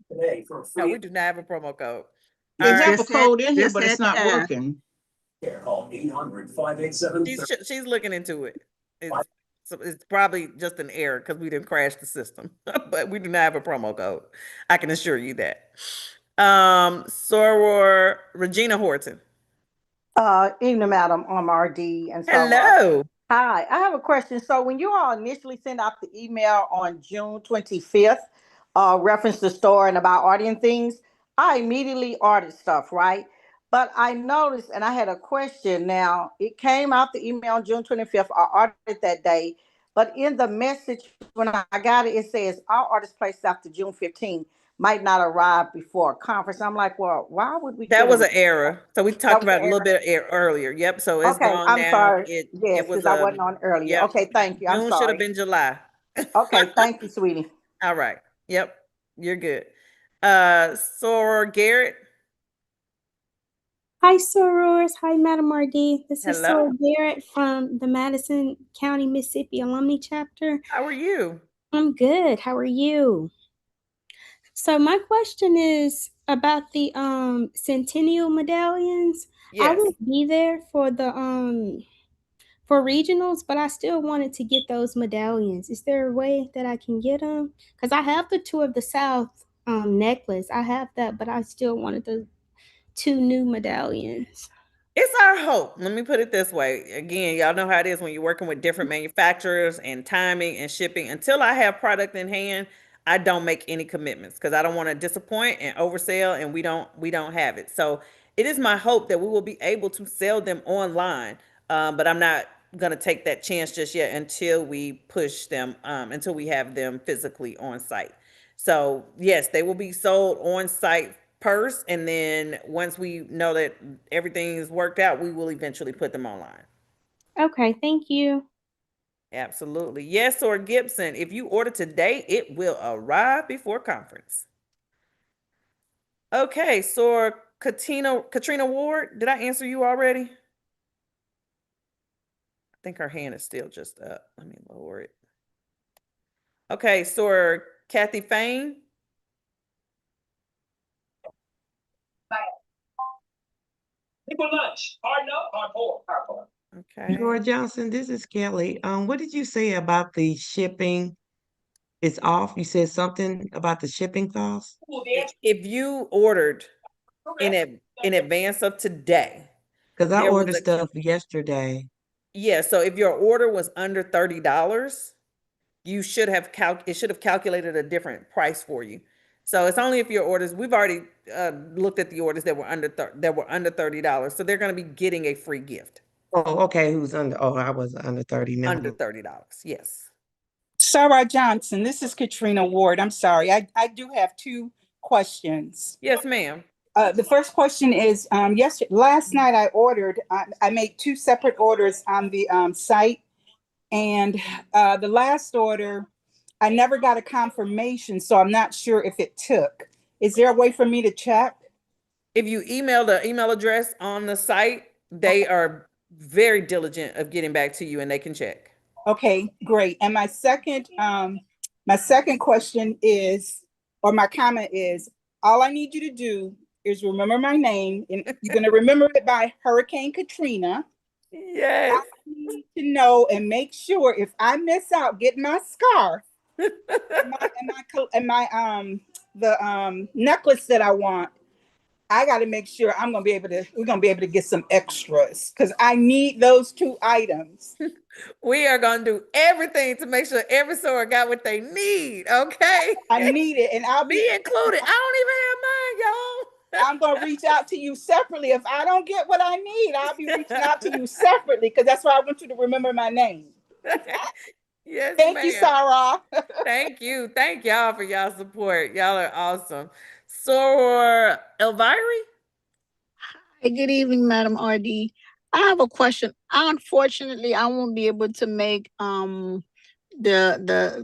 Today for No, free. we do not have a promo code. We All have right. a code in here, just but it's had to Uh-uh. ask. not working. Call 800-587. She's looking into it. It's probably just an error because we didn't crash the system, but we do not have a promo code. I can assure you that. Soror Regina Horton. Evening, Madam RD and Sarah. Hello. Hi, I have a question. So when you all initially sent out the email on June 25th, reference the store and about ordering things, I immediately ordered stuff, right? But I noticed, and I had a question now, it came out the email on June 25th, I ordered it that day, but in the message, when I got it, it says, all orders placed after June 15th might not arrive before conference. I'm like, well, why would we? That get was a- an error. So we That talked was about an it a little error? bit earlier. Yep. So it's Okay, gone I'm now. sorry. It Yes, was because I wasn't on earlier. Yep. Okay, thank you. I'm June should have sorry. been July. Okay, thank you, sweetie. All right. Yep. You're good. Soror Garrett. Hi, sorors. Hi, Madam RD. This is Hello. Soror Garrett from the Madison County, Mississippi Alumni Chapter. How are you? I'm good. How are you? So my question is about the Centennial medallions. I Yes. won't be there for the for regionals, but I still wanted to get those medallions. Is there a way that I can get them? Because I have the Tour of the South necklace. I have that, but I still wanted the 2 new medallions. It's our hope. Let me put it this way. Again, y'all know how it is when you're working with different manufacturers and timing and shipping. Until I have product in hand, I don't make any commitments because I don't want to disappoint and oversell, and we don't have it. So it is my hope that we will be able to sell them online. But I'm not gonna take that chance just yet until we push them, until we have them physically on site. So yes, they will be sold on site first, and then once we know that everything is worked out, we will eventually put them online. Okay, thank you. Absolutely. Yes, or Gibson, if you order today, it will arrive before conference. Okay, so Katrina Ward, did I answer you already? I think her hand is still just up. Let me lower it. Okay, so Kathy Fain. People lunch. Hard enough, hard pour, hard pour. Okay. George Johnson, this is Kelly. What did you say about the shipping? It's off. You said something about the shipping cost? If you ordered in advance of today, Because I there was ordered a- stuff yesterday. yeah, so if your order was under $30, you should have it should have calculated a different price for you. So it's only if your orders, we've already looked at the orders that were under $30. So they're going to be getting a free gift. Oh, okay. Who's under? Oh, I was under 30 now. Under $30, yes. Sarah Johnson, this is Katrina Ward. I'm sorry. I do have 2 questions. Yes, ma'am. The first question is, last night I ordered, I made 2 separate orders on the site. And the last order, I never got a confirmation, so I'm not sure if it took. Is there a way for me to check? If you email the email address on the site, they are very diligent of getting back to you, and they can check. Okay, great. And my second question is, or my comment is, all I need you to do is remember my name, and you're going to remember it by Hurricane Katrina. Yes. I need to know and make sure if I miss out getting my scarf and my necklace that I want, I got to make sure we're going to be able to get some extras because I need those 2 items. We are going to do everything to make sure every store got what they need. Okay. I need it, and I'll be included. I don't even have mine, y'all. I'm going to reach out to you separately. If I don't get what I need, I'll be reaching out to you separately because that's why I want you to remember my name. Yes, Thank you, ma'am. Sarah. Thank you. Thank y'all for y'all support. Y'all are awesome. Soror Elviri? Hey, good evening, Madam RD. I have a question. Unfortunately, I won't be able to make the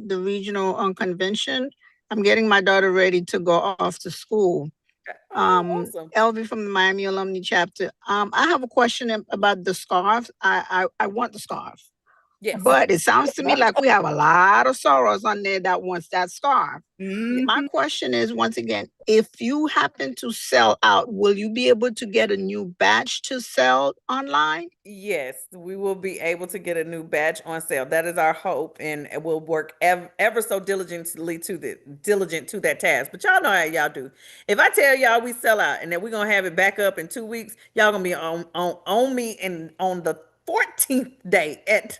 regional convention. I'm getting my daughter ready to go off to school. Awesome. Elvie from the Miami Alumni Chapter. I have a question about the scarf. I want the scarf. Yes. But it sounds to me like we have a lot of sorors on there that wants that scarf. My question is, once again, if you happen to sell out, will you be able to get a new batch to sell online? Yes, we will be able to get a new batch on sale. That is our hope, and we'll work ever so diligent to that task. But y'all know how y'all do. If I tell y'all we sell out and that we're gonna have it back up in 2 weeks, y'all gonna be on me and on the 14th day at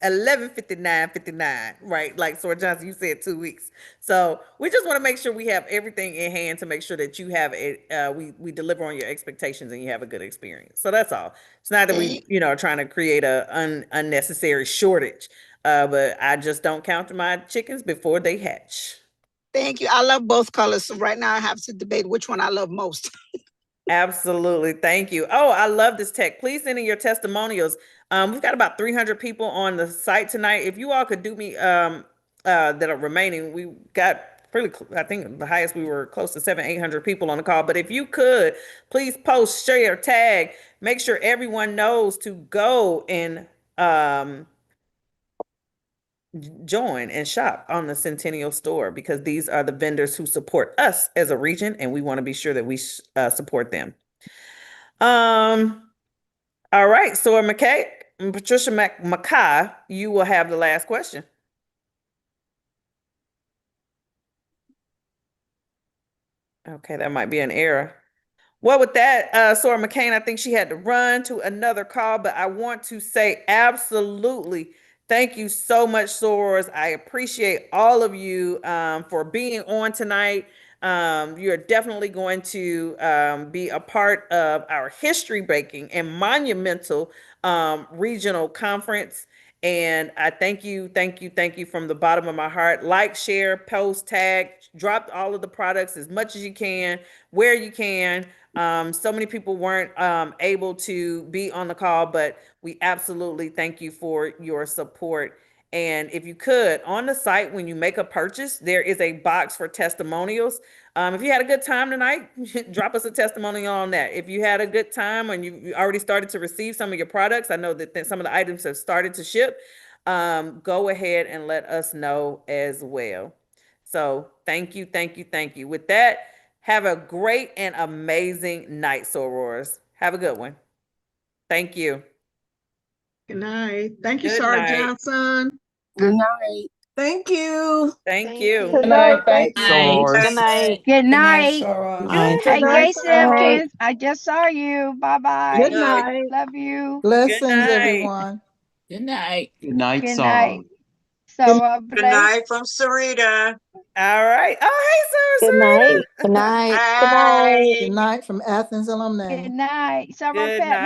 11:59, right? Like Soror Johnson, you said 2 weeks. So we just want to make sure we have everything in hand to make sure that you have it. We deliver on your expectations and you have a good experience. So that's all. It's not that we, are trying to create a unnecessary shortage. But I just don't count my chickens before they hatch. Thank you. I love both colors. So right now I have to debate which one I love most. Absolutely. Thank you. Oh, I love this tech. Please send in your testimonials. We've got about 300 people on the site tonight. If you all could do me that are remaining, we got I think the highest we were close to 700-800 people on the call. But if you could, please post, share, tag, make sure everyone knows to go and join and shop on the Centennial Store, because these are the vendors who support us as a region, and we want to be sure that we support them. All right, so Patricia McKay, you will have the last question. Okay, that might be an error. Well, with that, Soror McCain, I think she had to run to another call, but I want to say absolutely thank you so much, Sorors. I appreciate all of you for being on tonight. You're definitely going to be a part of our history-breaking and monumental regional conference. And I thank you from the bottom of my heart. Like, share, post, tag, drop all of the products as much as you can, where you can. So many people weren't able to be on the call, but we absolutely thank you for your support. And if you could, on the site, when you make a purchase, there is a box for testimonials. If you had a good time tonight, drop us a testimonial on that. If you had a good time and you already started to receive some of your products, I know that some of the items have started to ship, go ahead and let us know as well. So thank you. With that, have a great and amazing night, Sorors. Have a good one. Thank you. Good night. Thank you, Good Soror night. Johnson. Good night. Thank you. Thank you. Good night. Thank you. Good night. Good night. Good Hey, night, Gay Sarah. Simpkins, I just saw you. Bye-bye. Good night. Love you. Blessings, everyone. Good night. Good night. So, Good night from Sarita. All right. Oh, hey, Sarita. Good night. Good night. Good night. Good night from Athens Alumni. Good night. Sarah Good Pet. night.